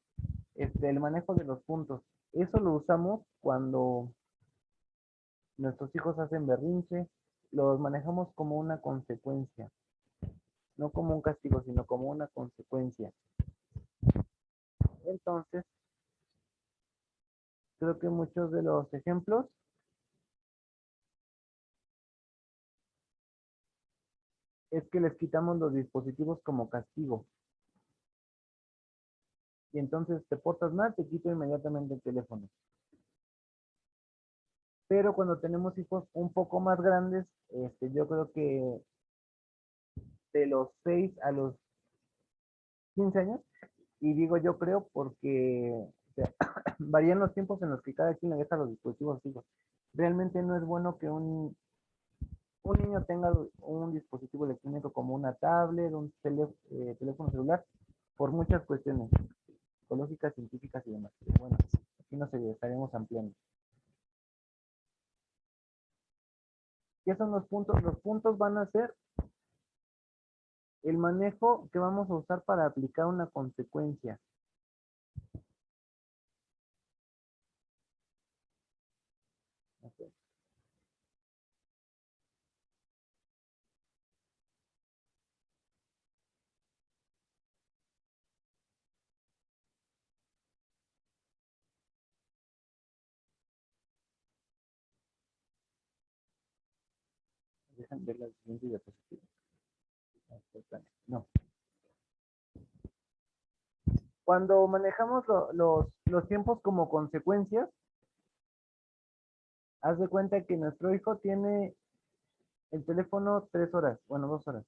El manejo de los puntos. Eso lo usamos cuando nuestros hijos hacen berrinche, los manejamos como una consecuencia, no como un castigo, sino como una consecuencia. Entonces, creo que muchos de los ejemplos es que les quitamos los dispositivos como castigo. Y entonces te portas mal, te quito inmediatamente el teléfono. Pero cuando tenemos hijos un poco más grandes, yo creo que de los 6 a los 15 años, y digo yo creo porque o sea, varían los tiempos en los que cada quien le deja los dispositivos fijos. Realmente no es bueno que un niño tenga un dispositivo electrónico como una tablet, un teléfono celular, por muchas cuestiones psicológicas, científicas y demás. Pero bueno, aquí nos estaremos ampliando. ¿Qué son los puntos? Los puntos van a ser el manejo que vamos a usar para aplicar una consecuencia. Okay. Dejan ver la siguiente diapositiva. No. Cuando manejamos los tiempos como consecuencias, haz de cuenta que nuestro hijo tiene el teléfono 3 horas, bueno, 2 horas.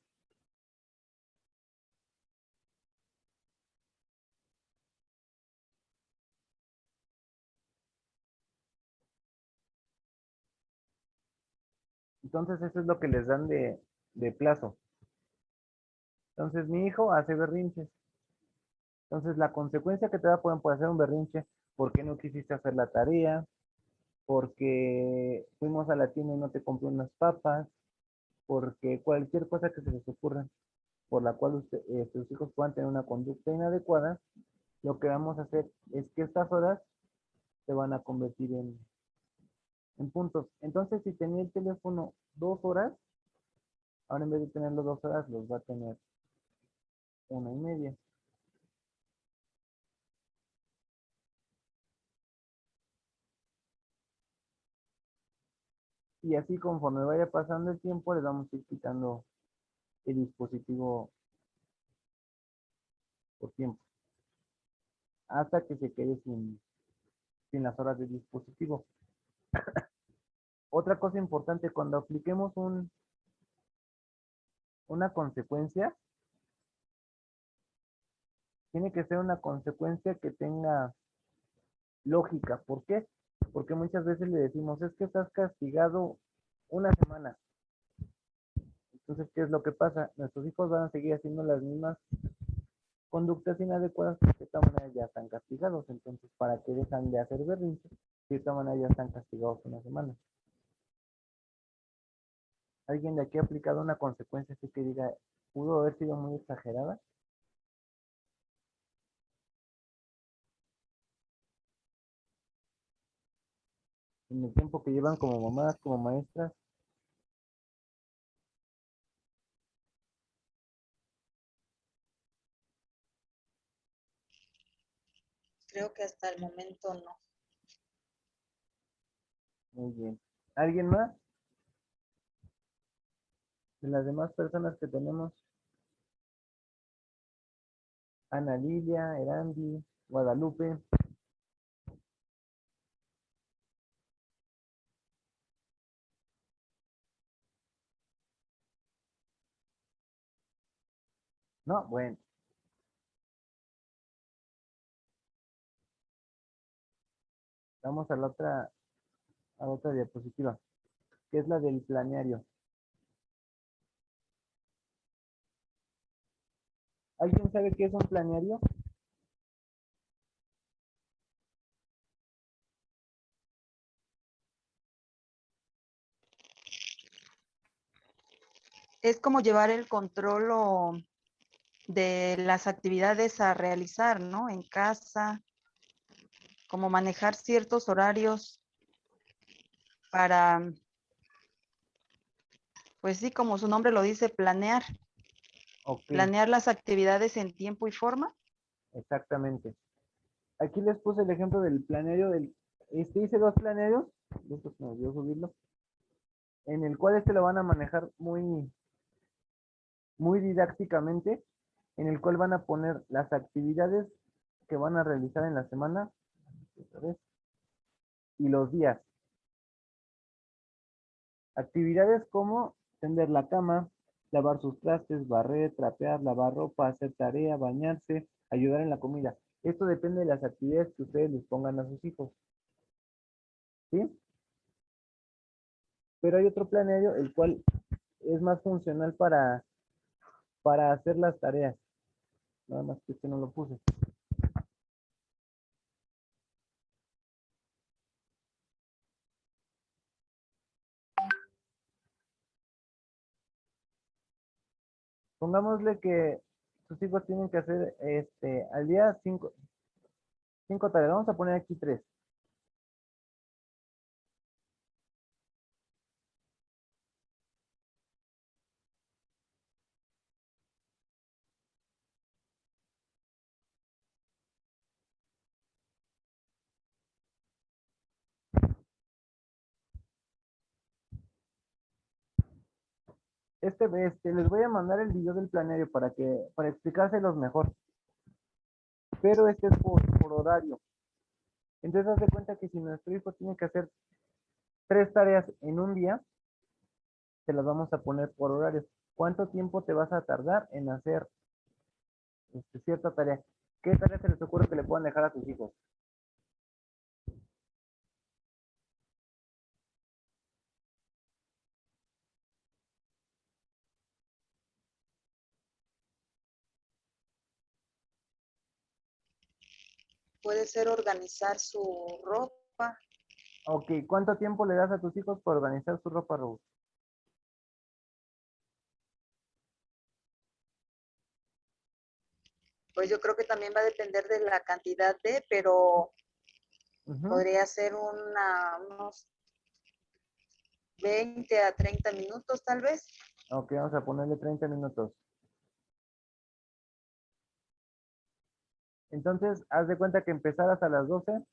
Entonces eso es lo que les dan de plazo. Entonces mi hijo hace berrinches. Entonces la consecuencia que te da pueden hacer un berrinche porque no quisiste hacer la tarea, porque fuimos a la tienda y no te compré unas papas, porque cualquier cosa que se les ocurra por la cual sus hijos puedan tener una conducta inadecuada, lo que vamos a hacer es que estas horas se van a convertir en puntos. Entonces, si tenía el teléfono 2 horas, ahora en vez de tenerlo 2 horas, los va a tener 1:30. Y así conforme vaya pasando el tiempo, les vamos a ir quitando el dispositivo por tiempo, hasta que se quede sin las horas de dispositivo. Otra cosa importante, cuando apliquemos una consecuencia, tiene que ser una consecuencia que tenga lógica. ¿Por qué? Porque muchas veces le decimos, es que estás castigado una semana. Entonces, ¿qué es lo que pasa? Nuestros hijos van a seguir haciendo las mismas conductas inadecuadas porque de esta manera ya están castigados. Entonces, ¿para qué dejan de hacer berrinches? De esta manera ya están castigados una semana. ¿Alguien de aquí ha aplicado una consecuencia así que diga, pudo haber sido muy exagerada? En el tiempo que llevan como mamás, como maestras. Creo que hasta el momento no. Muy bien. ¿Alguien más? De las demás personas que tenemos. Ana Lilia, Erandi, Guadalupe. No, bueno. Vamos a otra diapositiva, que es la del planeario. ¿Alguien sabe qué es un planeario? Es como llevar el control de las actividades a realizar, ¿no? En casa, como manejar ciertos horarios para, pues sí, como su nombre lo dice, planear. Ok, Planear las actividades en tiempo y forma. exactamente. Aquí les puse el ejemplo del planeario hice 2 planearios, esto se me olvidó subirlo, en el cual lo van a manejar muy, muy didácticamente, en el cual van a poner las actividades que van a realizar en la semana, otra vez, y los días. Actividades como tender la cama, lavar sus trastes, barrer, trapear, lavar ropa, hacer tarea, bañarse, ayudar en la comida. Esto depende de las actividades que ustedes les pongan a sus hijos. ¿Sí? Pero hay otro plenario, el cual es más funcional para hacer las tareas. Nada más que este no lo puse. Pongámosle que sus hijos tienen que hacer al día cinco tareas. Vamos a poner aquí 3. Les voy a mandar el video del plenario para explicárselos mejor. Pero este es por horario. Entonces, haz de cuenta que si nuestro hijo tiene que hacer 3 tareas en un día, te las vamos a poner por horario. ¿Cuánto tiempo te vas a tardar en hacer cierta tarea? ¿Qué tarea se les ocurre que le puedan dejar a tus hijos? Puede ser organizar su ropa. Ok, ¿cuánto tiempo le das a tus hijos para organizar su ropa, Raúl? Pues yo creo que también va a depender de la cantidad pero podría ser unos 20 a 30 minutos tal vez. Ok, vamos a ponerle 30 minutos. Entonces, haz de cuenta que empezaras a las 12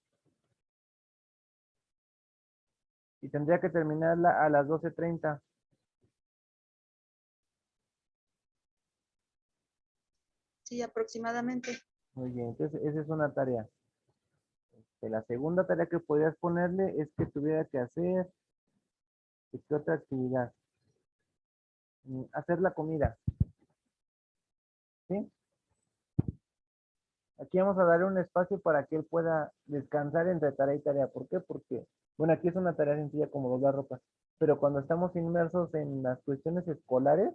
y tendría que terminarla a las 12:30. Sí, aproximadamente. Muy bien, entonces esa es una tarea. La segunda tarea que podrías ponerle es que tuviera que hacer, ¿qué otra actividad? Hacer la comida. ¿Sí? Aquí vamos a darle un espacio para que él pueda descansar entre tarea y tarea. ¿Por qué? Porque, bueno, aquí es una tarea sencilla como doblar ropa, pero cuando estamos inmersos en las cuestiones escolares,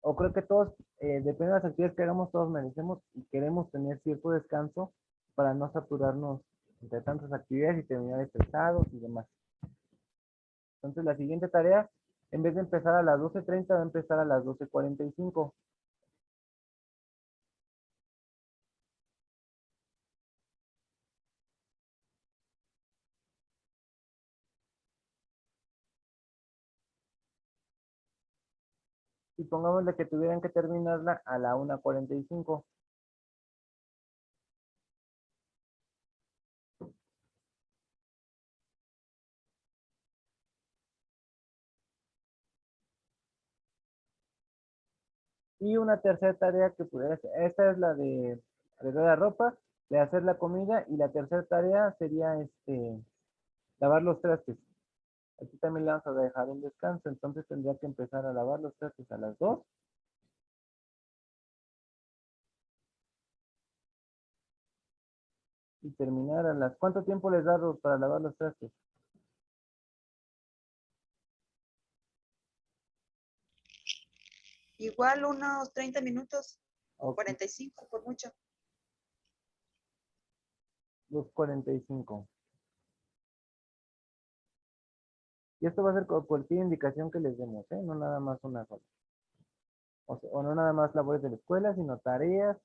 o creo que todos, depende de las actividades que hagamos, todos merecemos y queremos tener cierto descanso para no saturarnos entre tantas actividades y terminar estresados y demás. Entonces, la siguiente tarea, en vez de empezar a las 12:30, va a empezar a las 12:45. Y pongámosle que tuvieran que terminarla a la 1:45. Y una tercera tarea que pudiera ser, esta es la de arreglar la ropa, de hacer la comida, y la tercera tarea sería lavar los trastes. Aquí también le vamos a dejar un descanso, entonces tendría que empezar a lavar los trastes a las 2 y terminar a las... ¿Cuánto tiempo les da para lavar los trastes? Igual unos 30 minutos, Ok, 45 por mucho. 2:45. Y esto va a ser por cualquier indicación que les demos, ¿eh? No nada más una sola. O no nada más labores de la escuela, sino tareas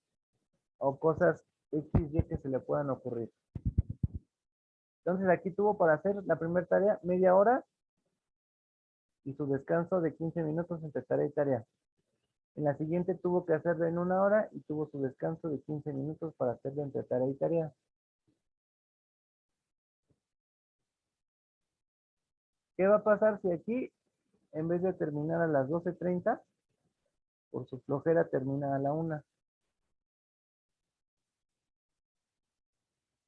o cosas XY que se le puedan ocurrir. Entonces aquí tuvo para hacer la primera tarea media hora y su descanso de 15 minutos entre tarea y tarea. En la siguiente tuvo que hacerlo en 1 hora y tuvo su descanso de 15 minutos para hacerlo entre tarea y tarea. ¿Qué va a pasar si aquí, en vez de terminar a las 12:30, por su flojera termina a la 1?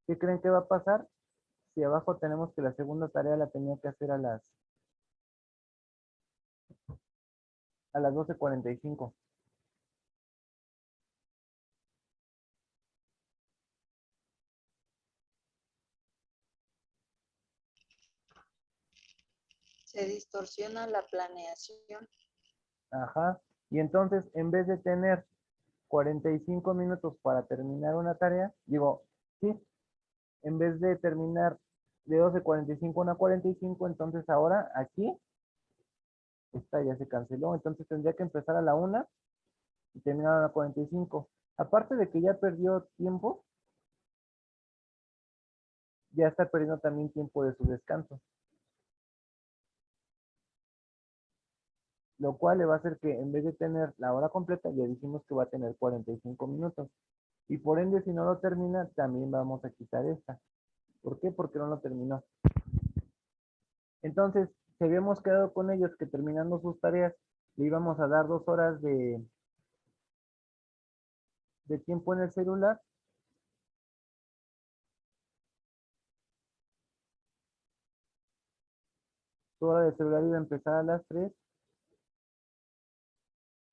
¿Qué creen que va a pasar si abajo tenemos que la segunda tarea la tenía que hacer a las a las 12:45. Se distorsiona la planeación. Ajá. Y entonces, en vez de tener 45 minutos para terminar una tarea, digo, sí, en vez de terminar de 12:45 a 1:45, entonces ahora aquí, esta ya se canceló, entonces tendría que empezar a la 1 y terminar a la 45. Aparte de que ya perdió tiempo, ya está perdiendo también tiempo de su descanso. Lo cual le va a hacer que en vez de tener la hora completa, ya dijimos que va a tener 45 minutos. Y por ende, si no lo termina, también vamos a quitar esta. ¿Por qué? Porque no lo terminó. Entonces, si habíamos quedado con ellos que terminando sus tareas, le íbamos a dar 2 horas de tiempo en el celular. Su hora de celular iba a empezar a las 3,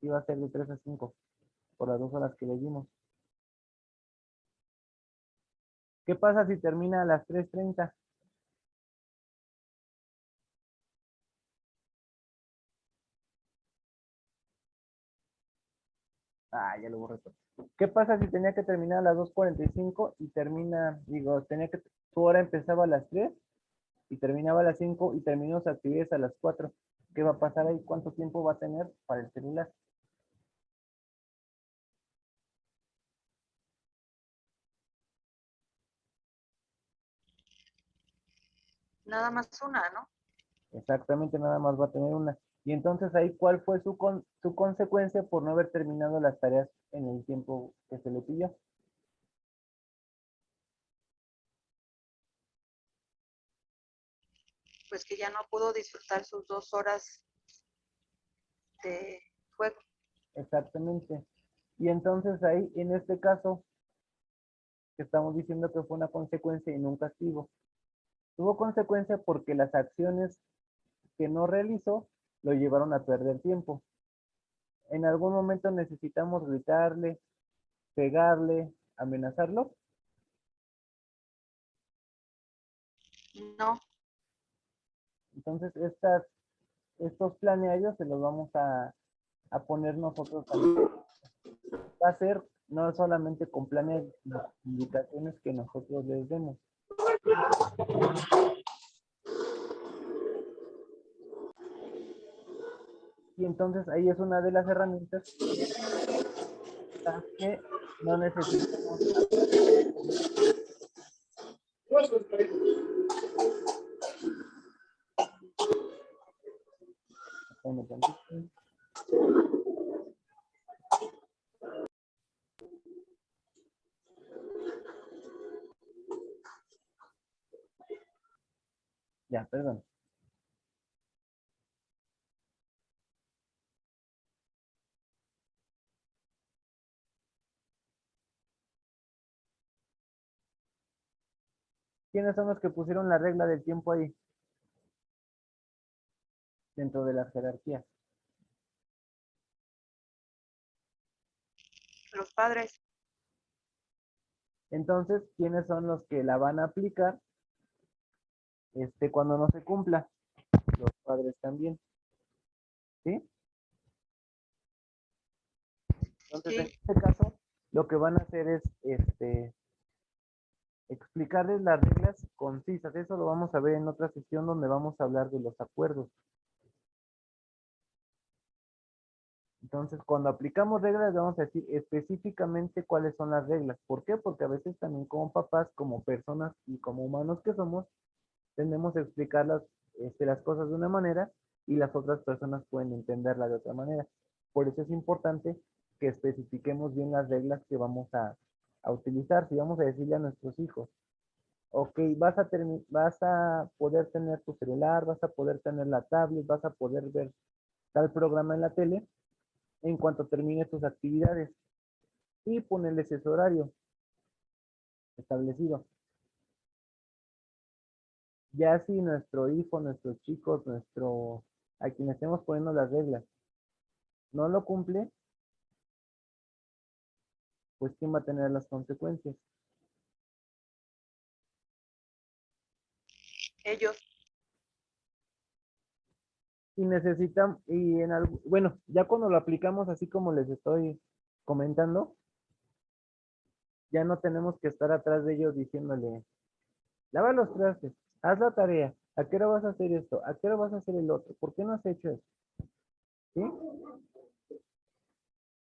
iba a ser de 3 a 5, por las 2 horas que le dimos. ¿Qué pasa si termina a las 3:30? Ah, ya lo borré todo. ¿Qué pasa si tenía que terminar a las 2:45 y termina, digo, su hora empezaba a las 3 y terminaba a las 5 y terminó sus actividades a las 4? ¿Qué va a pasar ahí? ¿Cuánto tiempo va a tener para el celular? Nada más una, ¿no? Exactamente, nada más va a tener una. Y entonces ahí, ¿cuál fue su consecuencia por no haber terminado las tareas en el tiempo que se le pidió? Pues que ya no pudo disfrutar sus 2 horas de juego. Exactamente. Y entonces ahí, en este caso, que estamos diciendo que fue una consecuencia y no un castigo. Tuvo consecuencia porque las acciones que no realizó lo llevaron a perder tiempo. En algún momento necesitamos gritarle, pegarle, amenazarlo. No, Entonces, estos planearios se los vamos a poner nosotros también. Va a ser no solamente con planes, sino con indicaciones que nosotros les demos. Y entonces ahí es una de las herramientas que no necesitamos. Ya, perdón. ¿Quiénes son los que pusieron la regla del tiempo ahí? Dentro de las jerarquías. los padres. Entonces, ¿quiénes son los que la van a aplicar cuando no se cumpla? Los padres también. ¿Sí? Entonces, Sí. en este caso, lo que van a hacer es explicarles las reglas concisas. Eso lo vamos a ver en otra sesión donde vamos a hablar de los acuerdos. Entonces, cuando aplicamos reglas, vamos a decir específicamente cuáles son las reglas. ¿Por qué? Porque a veces también como papás, como personas y como humanos que somos, tendemos a explicar las cosas de una manera y las otras personas pueden entenderla de otra manera. Por eso es importante que especifiquemos bien las reglas que vamos a utilizar. Si vamos a decirle a nuestros hijos, ok, vas a poder tener tu celular, vas a poder tener la tablet, vas a poder ver tal programa en la tele en cuanto termine tus actividades y ponerles ese horario establecido. Ya si nuestro hijo, nuestros chicos, a quien estemos poniendo las reglas, no lo cumple, pues ¿quién va a tener las consecuencias? Ellos, Y necesitan, y en algo, bueno, ya cuando lo aplicamos así como les estoy comentando, ya no tenemos que estar atrás de ellos diciéndole, lava los trastes, haz la tarea, ¿a qué hora vas a hacer esto? ¿A qué hora vas a hacer el otro? ¿Por qué no has hecho eso? ¿Sí?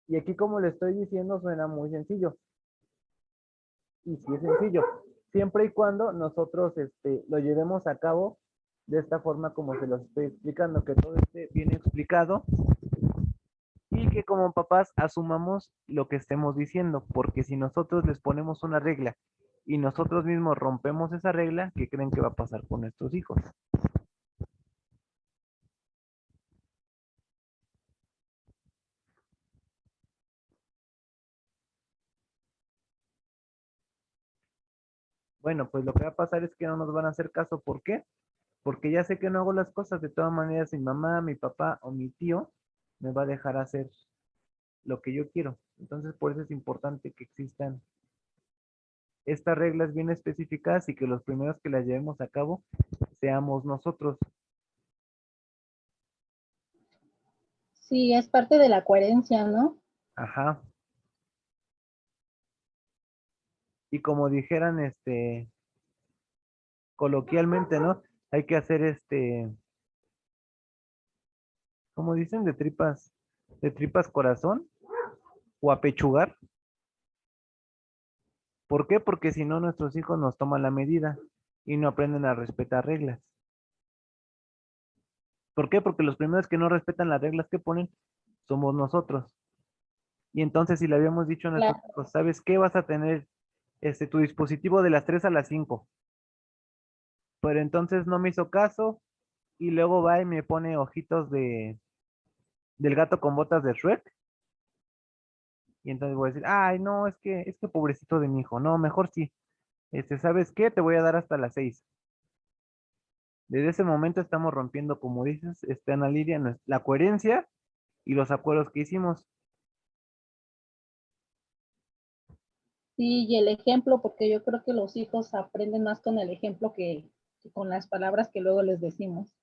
Y aquí como le estoy diciendo suena muy sencillo. Y sí es sencillo, siempre y cuando nosotros lo llevemos a cabo de esta forma como se los estoy explicando, que todo esté bien explicado y que como papás asumamos lo que estemos diciendo, porque si nosotros les ponemos una regla y nosotros mismos rompemos esa regla, ¿qué creen que va a pasar con nuestros hijos? Bueno, pues lo que va a pasar es que no nos van a hacer caso. ¿Por qué? Porque ya sé que no hago las cosas. De todas maneras, mi mamá, mi papá o mi tío me va a dejar hacer lo que yo quiero. Entonces, por eso es importante que existan estas reglas bien específicas y que los primeros que las llevemos a cabo seamos nosotros. Sí, es parte de la coherencia, ¿no? Ajá. Y como dijeran, coloquialmente, ¿no? Hay que hacer como dicen, de tripas corazón o apechugar. ¿Por qué? Porque si no, nuestros hijos nos toman la medida y no aprenden a respetar reglas. ¿Por qué? Porque los primeros que no respetan las reglas que ponen somos nosotros. Y entonces si le habíamos dicho a nuestros Claro. hijos, ¿sabes qué? Vas a tener tu dispositivo de las 3 a las 5. Pero entonces no me hizo caso y luego va y me pone ojitos del gato con botas de Shrek. Y entonces voy a decir, ay, no, es que pobrecito de mi hijo. No, mejor sí. ¿Sabes qué? Te voy a dar hasta las 6. Desde ese momento estamos rompiendo, como dices, Ana Lidia, la coherencia y los acuerdos que hicimos. Sí, y el ejemplo, porque yo creo que los hijos aprenden más con el ejemplo que con las palabras que luego les decimos.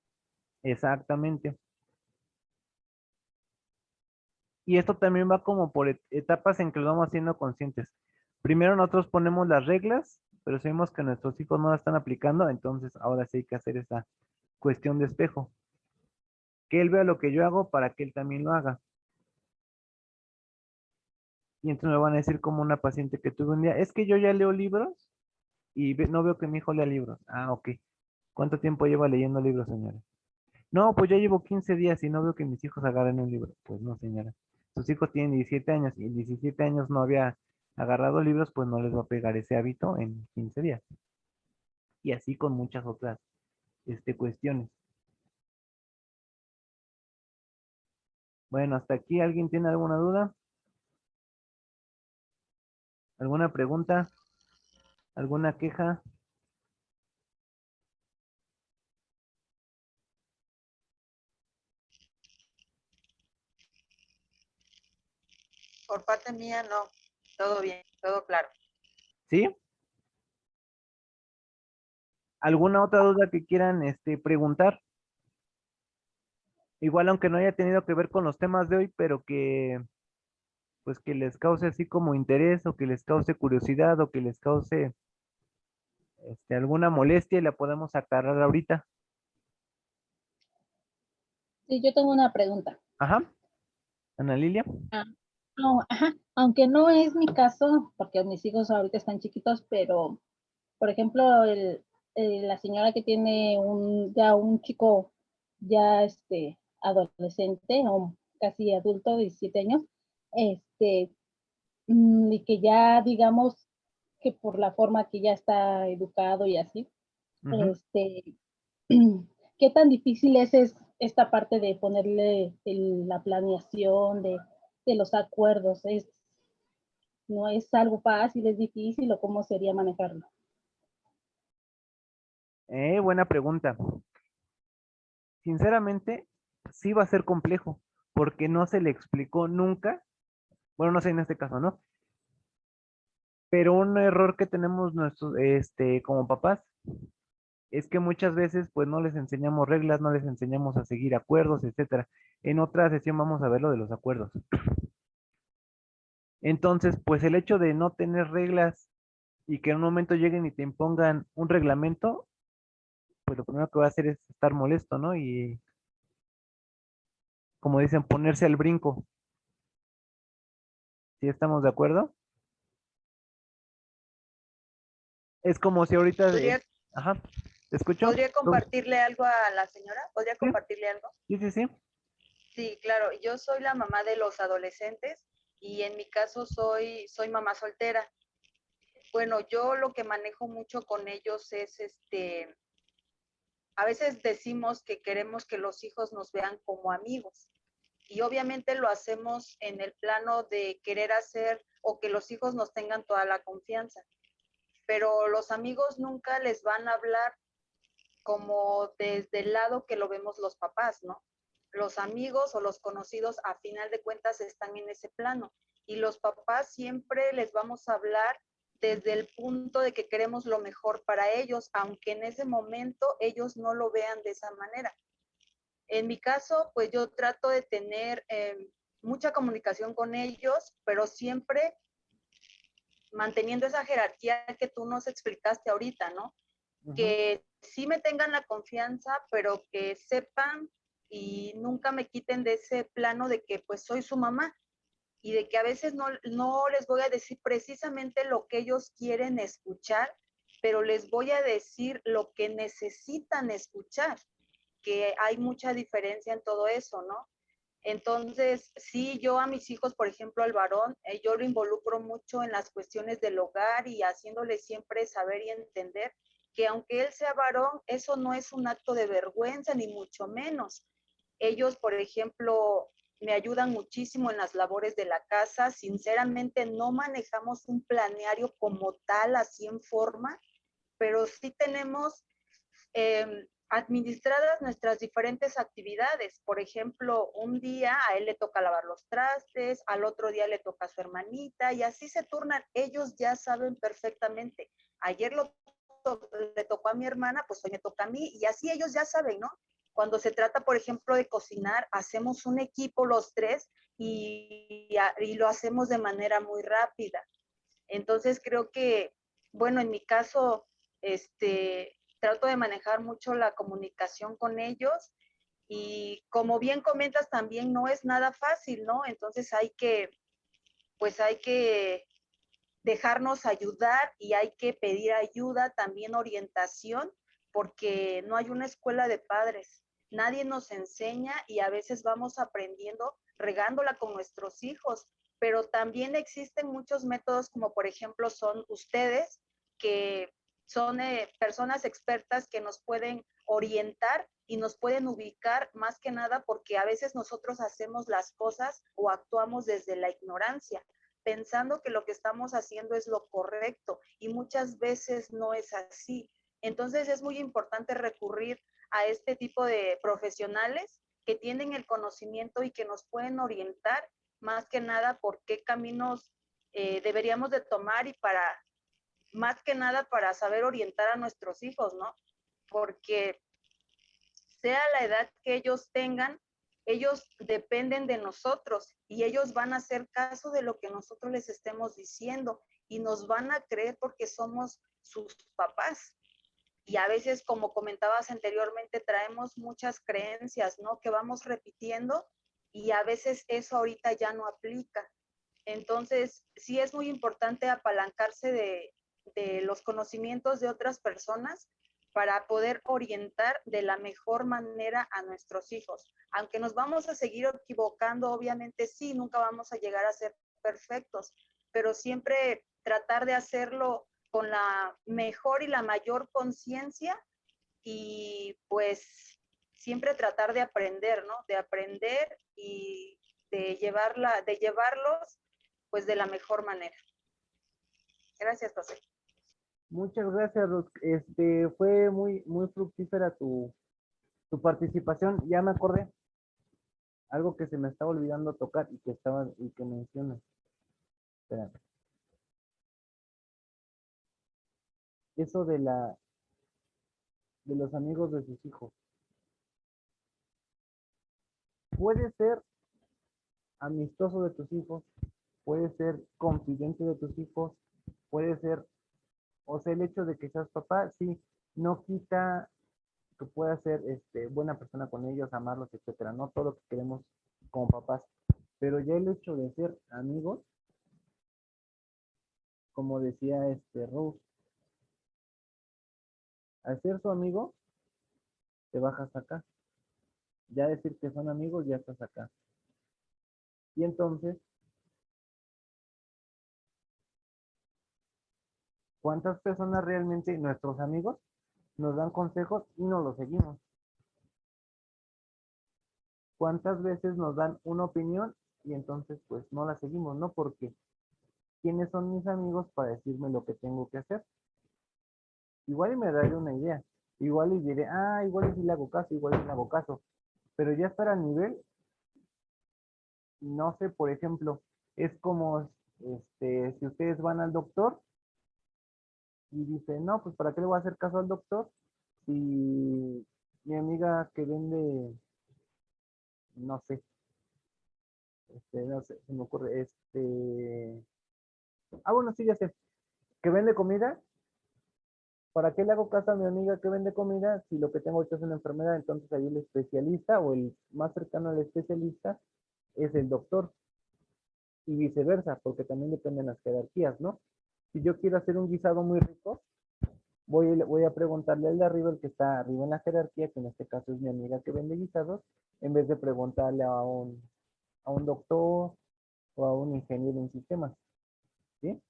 Exactamente. Y esto también va como por etapas en que lo vamos haciendo conscientes. Primero nosotros ponemos las reglas, pero si vemos que nuestros hijos no las están aplicando, entonces ahora sí hay que hacer esa cuestión de espejo. Que él vea lo que yo hago para que él también lo haga. Y entonces me van a decir como una paciente que tuve un día, es que yo ya leo libros y no veo que mi hijo lea libros. Ah, ok. ¿Cuánto tiempo lleva leyendo libros, señora? No, pues ya llevo 15 días y no veo que mis hijos agarren un libro. Pues no, señora. Sus hijos tienen 17 años y en 17 años no había agarrado libros, pues no les va a pegar ese hábito en 15 días. Y así con muchas otras cuestiones. Bueno, hasta aquí, ¿alguien tiene alguna duda? ¿Alguna pregunta? ¿Alguna queja? por parte mía, no. Todo bien, todo claro. ¿Sí? ¿Alguna otra duda que quieran preguntar? Igual aunque no haya tenido que ver con los temas de hoy, pero que pues que les cause así como interés o que les cause curiosidad o que les cause alguna molestia y la podemos aclarar ahorita. Sí, yo tengo una pregunta. Ajá. Ana Lilia. Ah, no, ajá, aunque no es mi caso, porque mis hijos ahorita están chiquitos, pero, por ejemplo, la señora que tiene ya un chico ya adolescente o casi adulto, 17 años, este, y que ya digamos que por la forma que ya está educado y así, Ujú. este, ¿qué tan difícil es esta parte de ponerle la planeación de los acuerdos? ¿No es algo fácil, es difícil o cómo sería manejarlo? Buena pregunta. Sinceramente, sí va a ser complejo, porque no se le explicó nunca, bueno, no sé en este caso, ¿no? Pero un error que tenemos nuestros, como papás, es que muchas veces pues no les enseñamos reglas, no les enseñamos a seguir acuerdos, etcétera. En otra sesión vamos a ver lo de los acuerdos. Entonces, pues el hecho de no tener reglas y que en un momento lleguen y te impongan un reglamento, pues lo primero que va a hacer es estar molesto, ¿no? Y como dicen, ponerse al brinco. ¿Sí estamos de acuerdo? Es como si ahorita ¿Podría, ajá, ¿te escucho? ¿podría compartirle algo a la señora? ¿Podría Sí, compartirle algo? sí, sí, sí. Sí, claro, yo soy la mamá de los adolescentes y en mi caso soy mamá soltera. Bueno, yo lo que manejo mucho con ellos es a veces decimos que queremos que los hijos nos vean como amigos y obviamente lo hacemos en el plano de querer hacer o que los hijos nos tengan toda la confianza, pero los amigos nunca les van a hablar como desde el lado que lo vemos los papás, ¿no? Los amigos o los conocidos a final de cuentas están en ese plano y los papás siempre les vamos a hablar desde el punto de que queremos lo mejor para ellos, aunque en ese momento ellos no lo vean de esa manera. En mi caso, pues yo trato de tener mucha comunicación con ellos, pero siempre manteniendo esa jerarquía que tú nos explicaste ahorita, ¿no? Que sí me tengan la confianza, pero que sepan y nunca me quiten de ese plano de que pues soy su mamá y de que a veces no les voy a decir precisamente lo que ellos quieren escuchar, pero les voy a decir lo que necesitan escuchar, que hay mucha diferencia en todo eso, ¿no? Entonces, sí, yo a mis hijos, por ejemplo, al varón, yo lo involucro mucho en las cuestiones del hogar y haciéndole siempre saber y entender que aunque él sea varón, eso no es un acto de vergüenza, ni mucho menos. Ellos, por ejemplo, me ayudan muchísimo en las labores de la casa. Sinceramente, no manejamos un planeario como tal, así en forma, pero sí tenemos administradas nuestras diferentes actividades. Por ejemplo, un día a él le toca lavar los trastes, al otro día le toca a su hermanita y así se turnan. Ellos ya saben perfectamente. Ayer le tocó a mi hermana, pues hoy me toca a mí y así ellos ya saben, ¿no? Cuando se trata, por ejemplo, de cocinar, hacemos un equipo los tres y lo hacemos de manera muy rápida. Entonces creo que, bueno, en mi caso, trato de manejar mucho la comunicación con ellos y como bien comentas también no es nada fácil, ¿no? Entonces pues hay que dejarnos ayudar y hay que pedir ayuda, también orientación, porque no hay una escuela de padres. Nadie nos enseña y a veces vamos aprendiendo regándola con nuestros hijos, pero también existen muchos métodos como por ejemplo son ustedes, que son personas expertas que nos pueden orientar y nos pueden ubicar más que nada porque a veces nosotros hacemos las cosas o actuamos desde la ignorancia pensando que lo que estamos haciendo es lo correcto y muchas veces no es así. Entonces es muy importante recurrir a este tipo de profesionales que tienen el conocimiento y que nos pueden orientar más que nada por qué caminos deberíamos de tomar y para, más que nada para saber orientar a nuestros hijos, ¿no? Porque sea la edad que ellos tengan, ellos dependen de nosotros y ellos van a hacer caso de lo que nosotros les estemos diciendo y nos van a creer porque somos sus papás. Y a veces, como comentabas anteriormente, traemos muchas creencias, ¿no? Que vamos repitiendo y a veces eso ahorita ya no aplica. Entonces, sí es muy importante apalancarse de los conocimientos de otras personas para poder orientar de la mejor manera a nuestros hijos. Aunque nos vamos a seguir equivocando, obviamente sí, nunca vamos a llegar a ser perfectos, pero siempre tratar de hacerlo con la mejor y la mayor conciencia y pues siempre tratar de aprender, ¿no? De aprender y de llevarlos pues de la mejor manera. Gracias, José. Muchas gracias, Ruth. Fue muy, muy fructífera tu participación. Ya me acordé. Algo que se me estaba olvidando tocar y que mencionas. Espérame. Eso de los amigos de sus hijos. Puede ser amistoso de tus hijos, puede ser confidente de tus hijos, puede ser, o sea, el hecho de que seas papá, sí, no quita que puedas ser buena persona con ellos, amarlos, etcétera, no todo lo que queremos como papás, pero ya el hecho de ser amigos, como decía Rose, al ser su amigo, te bajas acá, ya decir que son amigos, ya estás acá. Y entonces, ¿cuántas personas realmente, nuestros amigos, nos dan consejos y no los seguimos? ¿Cuántas veces nos dan una opinión y entonces pues no la seguimos? No, porque ¿quiénes son mis amigos para decirme lo que tengo que hacer? Igual y me daré una idea. Igual y diré, igual y si le hago caso, igual y le hago caso. Pero ya estar a nivel, no sé, por ejemplo, es como si ustedes van al doctor y dicen, no, pues ¿para qué le voy a hacer caso al doctor si mi amiga que vende, no sé, no sé, se me ocurre, bueno, sí, ya sé, que vende comida, ¿para qué le hago caso a mi amiga que vende comida si lo que tengo ahorita es una enfermedad? Entonces ahí el especialista o el más cercano al especialista es el doctor y viceversa, porque también dependen las jerarquías, ¿no? Si yo quiero hacer un guisado muy rico, voy a preguntarle al de arriba, el que está arriba en la jerarquía, que en este caso es mi amiga que vende guisados, en vez de preguntarle a un doctor o a un ingeniero en sistemas, ¿sí?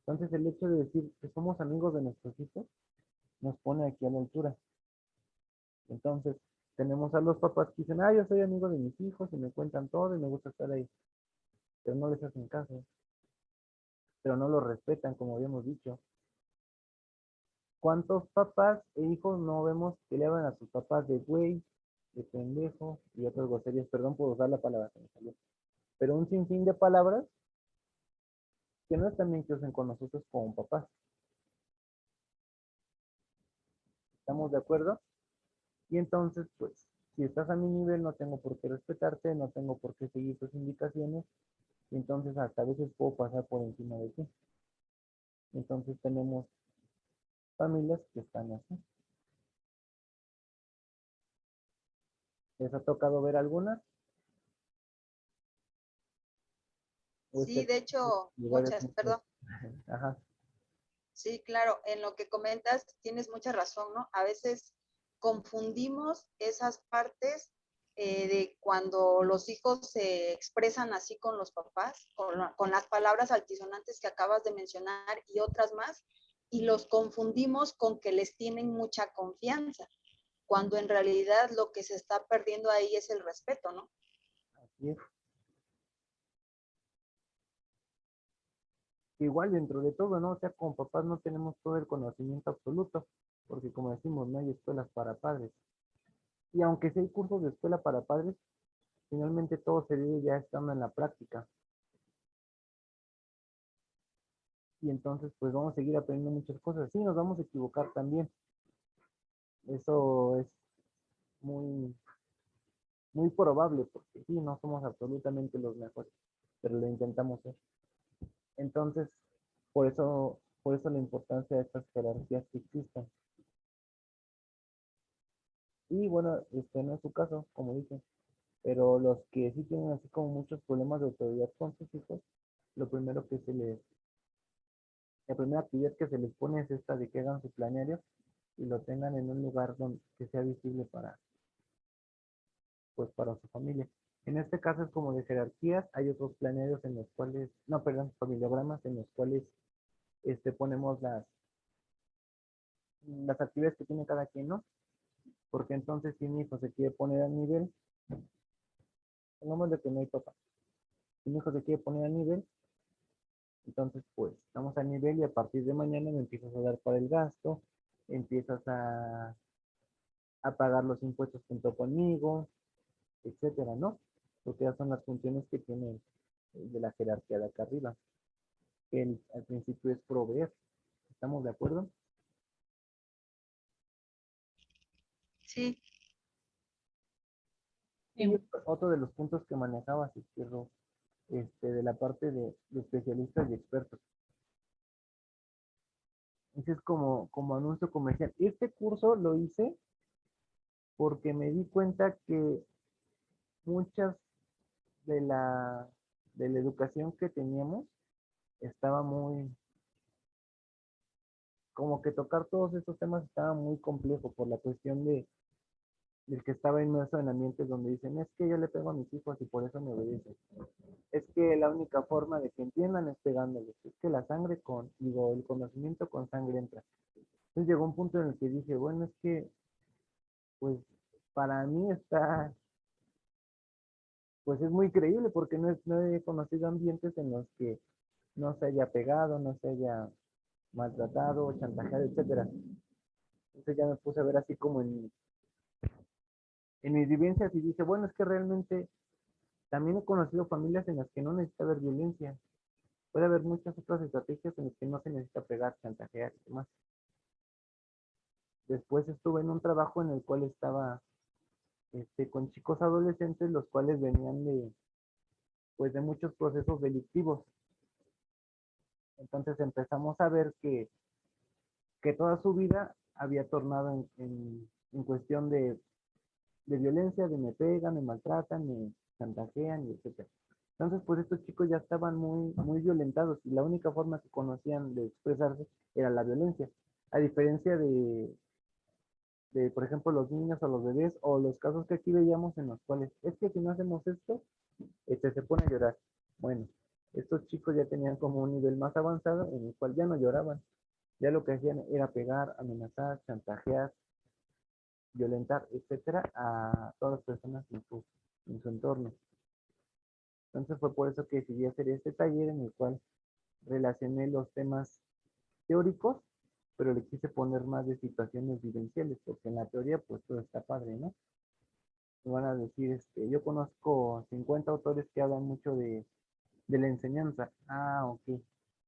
Entonces el hecho de decir que somos amigos de nuestros hijos nos pone aquí a la altura. Entonces, tenemos a los papás que dicen, yo soy amigo de mis hijos y me cuentan todo y me gusta estar ahí, pero no les hacen caso, pero no los respetan, como habíamos dicho. ¿Cuántos papás e hijos no vemos que le hablan a sus papás de güey, de pendejo y otras groserías? Perdón por usar la palabra que me salió. Pero un sinfín de palabras que no están bien que usen con nosotros como papás. ¿Estamos de acuerdo? Y entonces, pues, si estás a mi nivel, no tengo por qué respetarte, no tengo por qué seguir tus indicaciones, y entonces hasta a veces puedo pasar por encima de ti. Entonces tenemos familias que están así. ¿Les ha tocado ver algunas? Sí, de hecho, muchas, perdón. Ajá. Sí, claro, en lo que comentas tienes mucha razón, ¿no? A veces confundimos esas partes de cuando los hijos se expresan así con los papás, con las palabras altisonantes que acabas de mencionar y otras más, y los confundimos con que les tienen mucha confianza, cuando en realidad lo que se está perdiendo ahí es el respeto, ¿no? Así es. Igual dentro de todo, ¿no? O sea, como papás no tenemos todo el conocimiento absoluto, porque como decimos, no hay escuelas para padres. Y aunque sí hay cursos de escuela para padres, finalmente todo se vive ya estando en la práctica. Y entonces, pues vamos a seguir aprendiendo muchas cosas. Sí, nos vamos a equivocar también. Eso es muy, muy probable, porque sí, no somos absolutamente los mejores, pero lo intentamos ser. Entonces, por eso la importancia de estas jerarquías que existen. Y bueno, no es su caso, como dicen, pero los que sí tienen así como muchos problemas de autoridad con sus hijos, lo primero que la primera actividad que se les pone es esta de que hagan su planeario y lo tengan en un lugar donde que sea visible pues para su familia. En este caso es como de jerarquías, hay otros planearios en los cuales, no, perdón, familiogramas en los cuales ponemos las actividades que tiene cada quien, ¿no? Porque entonces si mi hijo se quiere poner al nivel, pongamos de que no hay papá, si mi hijo se quiere poner al nivel, entonces pues estamos al nivel y a partir de mañana me empiezas a dar para el gasto, empiezas a pagar los impuestos junto conmigo, etcétera, ¿no? porque ya son las funciones que tiene de la jerarquía de acá arriba, que al principio es proveer. ¿Estamos de acuerdo? Sí, Y otro de los puntos que manejaba Izquierdo, de la parte de especialistas y expertos. Ese es como anuncio comercial. Este curso lo hice porque me di cuenta que muchas de la educación que teníamos estaba muy, como que tocar todos estos temas estaba muy complejo por la cuestión del que estaba inmerso en ambientes donde dicen, es que yo le pego a mis hijos y por eso me obedecen. Es que la única forma de que entiendan es pegándoles. Es que la sangre digo, el conocimiento con sangre entra. Entonces llegó un punto en el que dije, bueno, es que, pues, para mí pues es muy creíble porque no he conocido ambientes en los que no se haya pegado, no se haya maltratado, chantajeado, etcétera. Entonces ya me puse a ver así como en mis vivencias y dije, bueno, es que realmente también he conocido familias en las que no necesita haber violencia. Puede haber muchas otras estrategias en las que no se necesita pegar, chantajear y demás. Después estuve en un trabajo en el cual estaba con chicos adolescentes, los cuales venían pues, de muchos procesos delictivos. Entonces empezamos a ver que toda su vida había tornado en cuestión de violencia, de me pegan, me maltratan, me chantajean, y etcétera. Entonces, pues estos chicos ya estaban muy, muy violentados y la única forma que conocían de expresarse era la violencia. A diferencia por ejemplo, los niños o los bebés o los casos que aquí veíamos en los cuales es que si no hacemos esto, se pone a llorar. Bueno, estos chicos ya tenían como un nivel más avanzado en el cual ya no lloraban. Ya lo que hacían era pegar, amenazar, chantajear, violentar, etcétera, a todas las personas en su entorno. Entonces fue por eso que decidí hacer este taller en el cual relacioné los temas teóricos, pero le quise poner más de situaciones vivenciales, porque en la teoría pues todo está padre, ¿no? Me van a decir, yo conozco 50 autores que hablan mucho de la enseñanza. Ah, ok.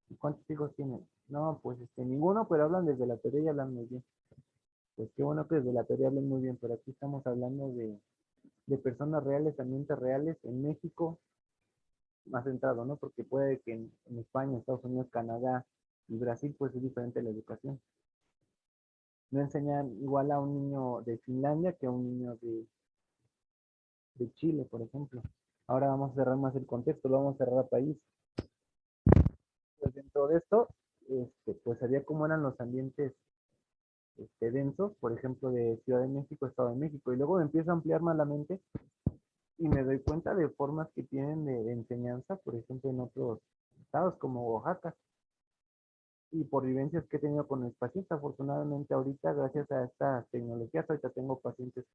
¿Y cuántos hijos tienen? No, pues ninguno, pero hablan desde la teoría y hablan muy bien. Pues qué bueno que desde la teoría hablen muy bien, pero aquí estamos hablando de personas reales, ambientes reales, en México, más centrado, ¿no? Porque puede que en España, Estados Unidos, Canadá y Brasil, pues es diferente la educación. No enseñan igual a un niño de Finlandia que a un niño de Chile, por ejemplo. Ahora vamos a cerrar más el contexto, lo vamos a cerrar a país. Pues dentro de esto, pues sabía cómo eran los ambientes densos, por ejemplo, de Ciudad de México, Estado de México, y luego empiezo a ampliar más la mente y me doy cuenta de formas que tienen de enseñanza, por ejemplo, en otros estados como Oaxaca, y por vivencias que he tenido con mis pacientes. Afortunadamente ahorita, gracias a estas tecnologías, ahorita tengo pacientes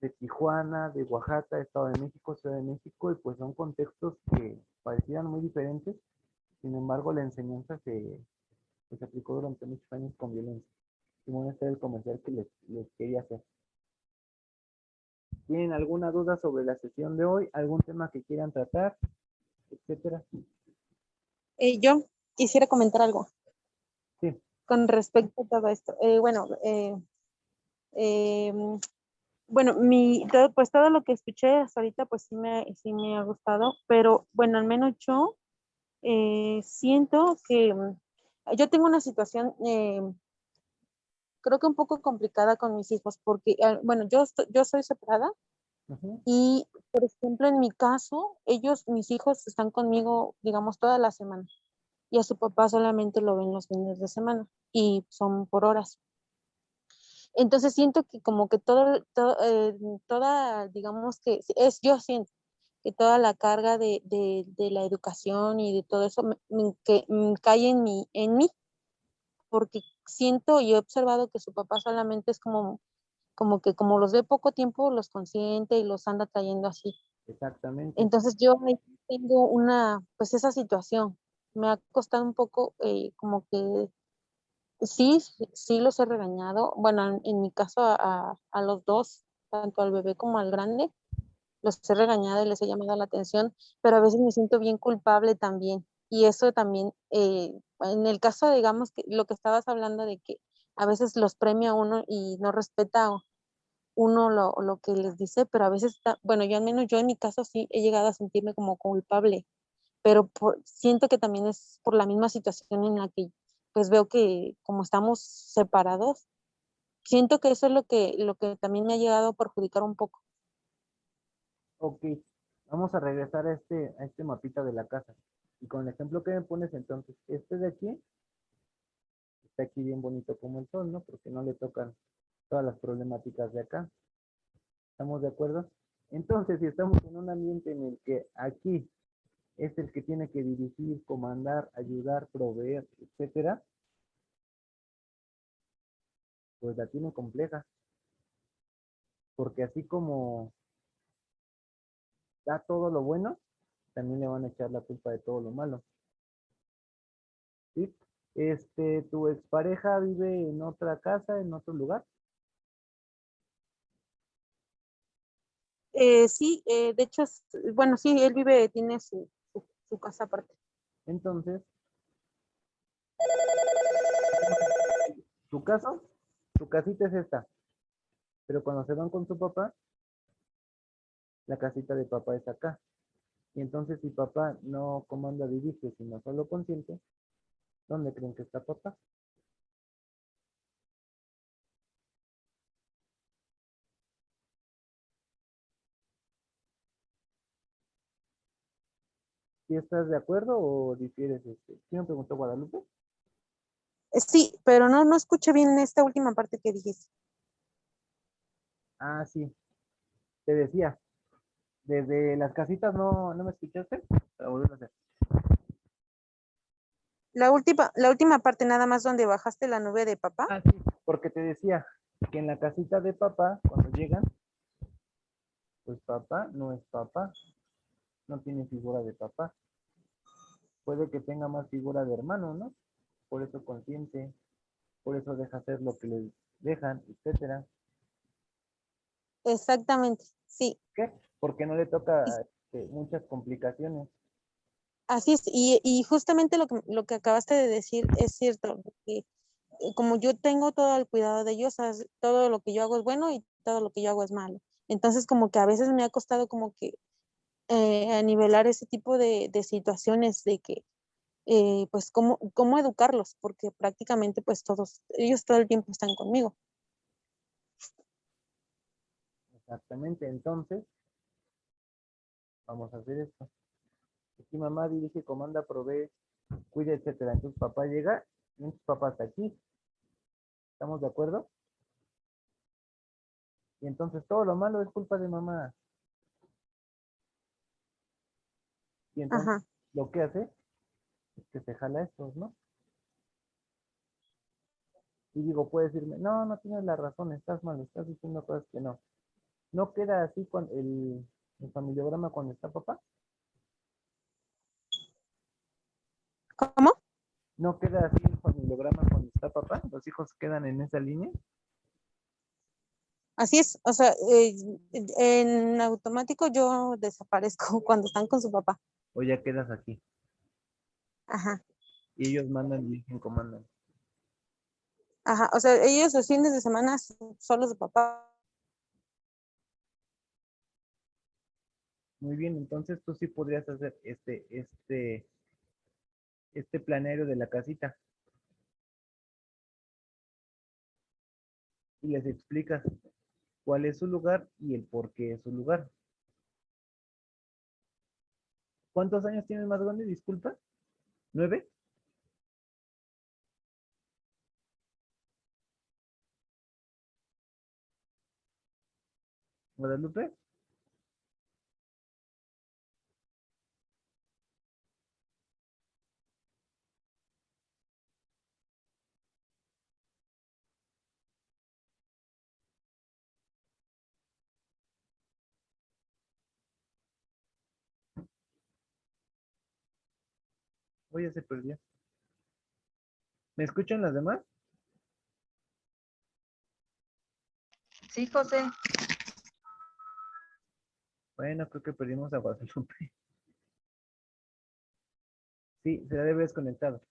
de Tijuana, de Oaxaca, Estado de México, Ciudad de México, y pues son contextos que parecían muy diferentes, sin embargo la enseñanza pues, se aplicó durante muchos años con violencia. Y bueno, este es el comercial que les quería hacer. ¿Tienen alguna duda sobre la sesión de hoy? ¿Algún tema que quieran tratar? Etcétera. Yo quisiera comentar algo Sí. con respecto a todo esto. Bueno, pues todo lo que escuché hasta ahorita, pues sí me ha gustado, pero bueno, al menos yo siento que yo tengo una situación, creo que un poco complicada con mis hijos, porque, bueno, yo soy separada Uh-huh. y, por ejemplo, en mi caso, mis hijos están conmigo, digamos, toda la semana y a su papá solamente lo ven los fines de semana y son por horas. Entonces siento que como que toda, digamos que yo siento que toda la carga de la educación y de todo eso cae en mí, porque siento y he observado que su papá solamente es como los ve poco tiempo, los consiente y los anda trayendo así. Exactamente. Entonces yo ahí tengo pues esa situación. Me ha costado un poco como que sí los he regañado. Bueno, en mi caso a los dos, tanto al bebé como al grande, los he regañado y les he llamado la atención, pero a veces me siento bien culpable también. Y eso también, en el caso, digamos, que lo que estabas hablando de que a veces los premia uno y no respeta uno lo que les dice, pero a veces, bueno, yo al menos yo en mi caso sí he llegado a sentirme como culpable, pero siento que también es por la misma situación en la que pues veo que como estamos separados, siento que eso es lo que también me ha llegado a perjudicar un poco. Ok, vamos a regresar a este mapita de la casa. Y con el ejemplo que me pones entonces, este de aquí, está aquí bien bonito como el sol, ¿no? Porque no le tocan todas las problemáticas de acá. ¿Estamos de acuerdo? Entonces, si estamos en un ambiente en el que aquí es el que tiene que dirigir, comandar, ayudar, proveer, etcétera, pues la tiene compleja. Porque así como da todo lo bueno, también le van a echar la culpa de todo lo malo. ¿Sí? ¿Tu expareja vive en otra casa, en otro lugar? Sí, de hecho, bueno, sí, él vive, tiene su casa aparte. Entonces, su caso, su casita es esta. Pero cuando se van con su papá, la casita de papá es acá. Y entonces si papá no comanda dirige, sino solo consiente, ¿dónde creen que está papá? ¿Sí estás de acuerdo o difieres? ¿Sí me preguntó Guadalupe? Sí, pero no escuché bien esta última parte que dijiste. Ah, sí, te decía, desde las casitas no me escuchaste. Para volver a hacer. La última parte nada más donde bajaste la nube de papá. Ah, sí, porque te decía que en la casita de papá, cuando llegan, pues papá no es papá, no tiene figura de papá. Puede que tenga más figura de hermano, ¿no? Por eso consiente, por eso deja hacer lo que le dejan, etcétera. Exactamente, sí. ¿Qué? Porque no le toca muchas complicaciones. Así es, y justamente lo que acabaste de decir es cierto, porque como yo tengo todo el cuidado de ellos, todo lo que yo hago es bueno y todo lo que yo hago es malo. Entonces, como que a veces me ha costado como que a nivelar ese tipo de situaciones de que, pues, cómo educarlos, porque prácticamente, pues, ellos todo el tiempo están conmigo. Exactamente, entonces vamos a hacer esto. Aquí mamá dirige, comanda, provee, cuida, etcétera. Entonces papá llega y entonces papá está aquí. ¿Estamos de acuerdo? Y entonces todo lo malo es culpa de mamá. Y entonces Ajá. lo que hace es que se jala estos, ¿no? Y digo, puede decirme, no, no tienes la razón, estás mal, estás diciendo cosas que no. ¿No queda así con el familiograma cuando está papá? ¿Cómo? ¿No queda así el familiograma cuando está papá? ¿Los hijos quedan en esa línea? Así es, o sea, en automático yo desaparezco cuando están con su papá. ¿O ya quedas aquí? Ajá, Y ellos mandan, dirigen, comandan. ajá, o sea, ellos los fines de semana son solos de papá. Muy bien, entonces tú sí podrías hacer este planero de la casita y les explicas cuál es su lugar y el por qué es su lugar. ¿Cuántos años tienes más grande? Disculpa. ¿9? ¿Guadalupe? Oye, se perdió. ¿Me escuchan las demás? Sí, José. Bueno, creo que perdimos a Guadalupe. Sí, se la debe desconectado.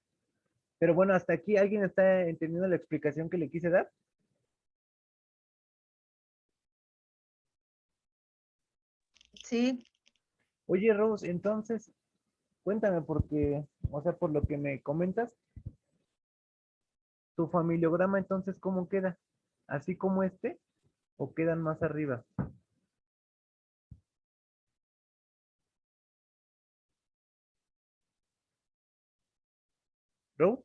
Pero bueno, hasta aquí, ¿alguien está entendiendo la explicación que le quise dar? Sí, Oye, Rose, entonces, cuéntame porque, o sea, por lo que me comentas, tu familiograma entonces, ¿cómo queda? ¿Así como este? ¿O quedan más arriba? Rose,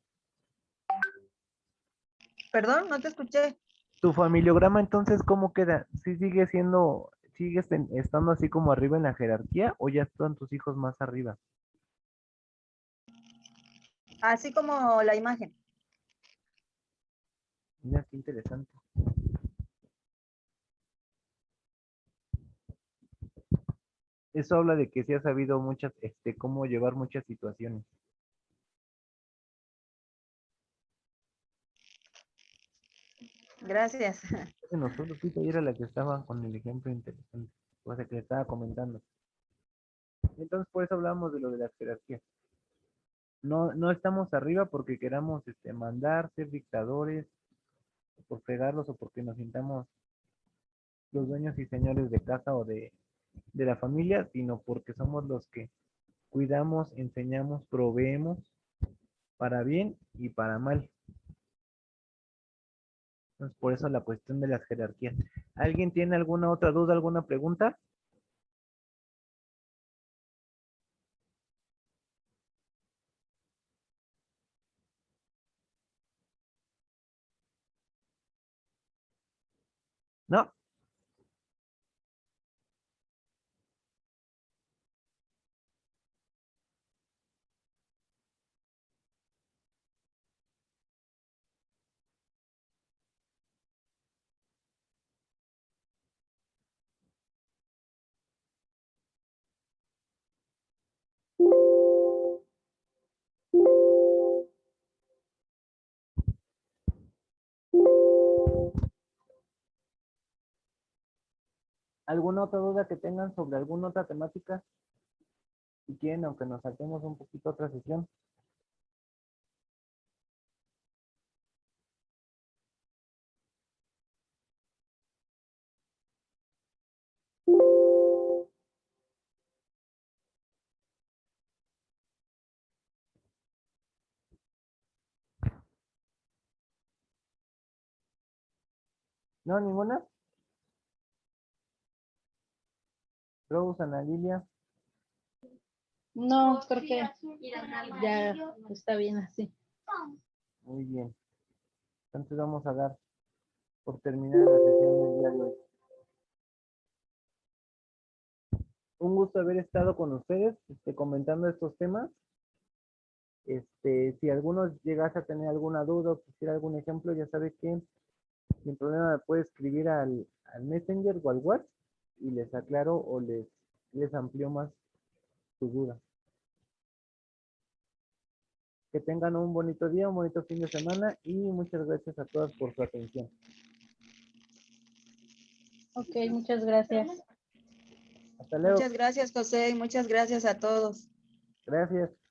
perdón, no te escuché. tu familiograma entonces, ¿cómo queda? ¿Sí sigue siendo, sigues estando así como arriba en la jerarquía o ya están tus hijos más arriba? Así como la imagen. Mira, qué interesante. Eso habla de que sí has sabido muchas, cómo llevar muchas situaciones. Gracias. Se nos fue Lupita y era la que estaba con el ejemplo interesante, o sea, que le estaba comentando. Entonces, por eso hablamos de lo de las jerarquías. No, no estamos arriba porque queramos mandar, ser dictadores, o por fregarlos o porque nos sintamos los dueños y señores de casa o de la familia, sino porque somos los que cuidamos, enseñamos, proveemos para bien y para mal. Entonces, por eso la cuestión de las jerarquías. ¿Alguien tiene alguna otra duda, alguna pregunta? No. ¿Alguna otra duda que tengan sobre alguna otra temática? Si quieren, aunque nos saltemos un poquito otra sesión. ¿No? ¿Ninguna? Rose, Ana Lilia. No, creo que ya está bien así. Muy bien. Entonces vamos a dar por terminada la sesión del día de hoy. Un gusto haber estado con ustedes, comentando estos temas. Si alguno llegase a tener alguna duda o quisiera algún ejemplo, ya sabe que sin problema me puede escribir al Messenger o al WhatsApp y les aclaro o les amplío más su duda. Que tengan un bonito día, un bonito fin de semana y muchas gracias a todas por su atención. Ok, muchas gracias. Hasta luego. Muchas gracias, José, y muchas gracias a todos. Gracias.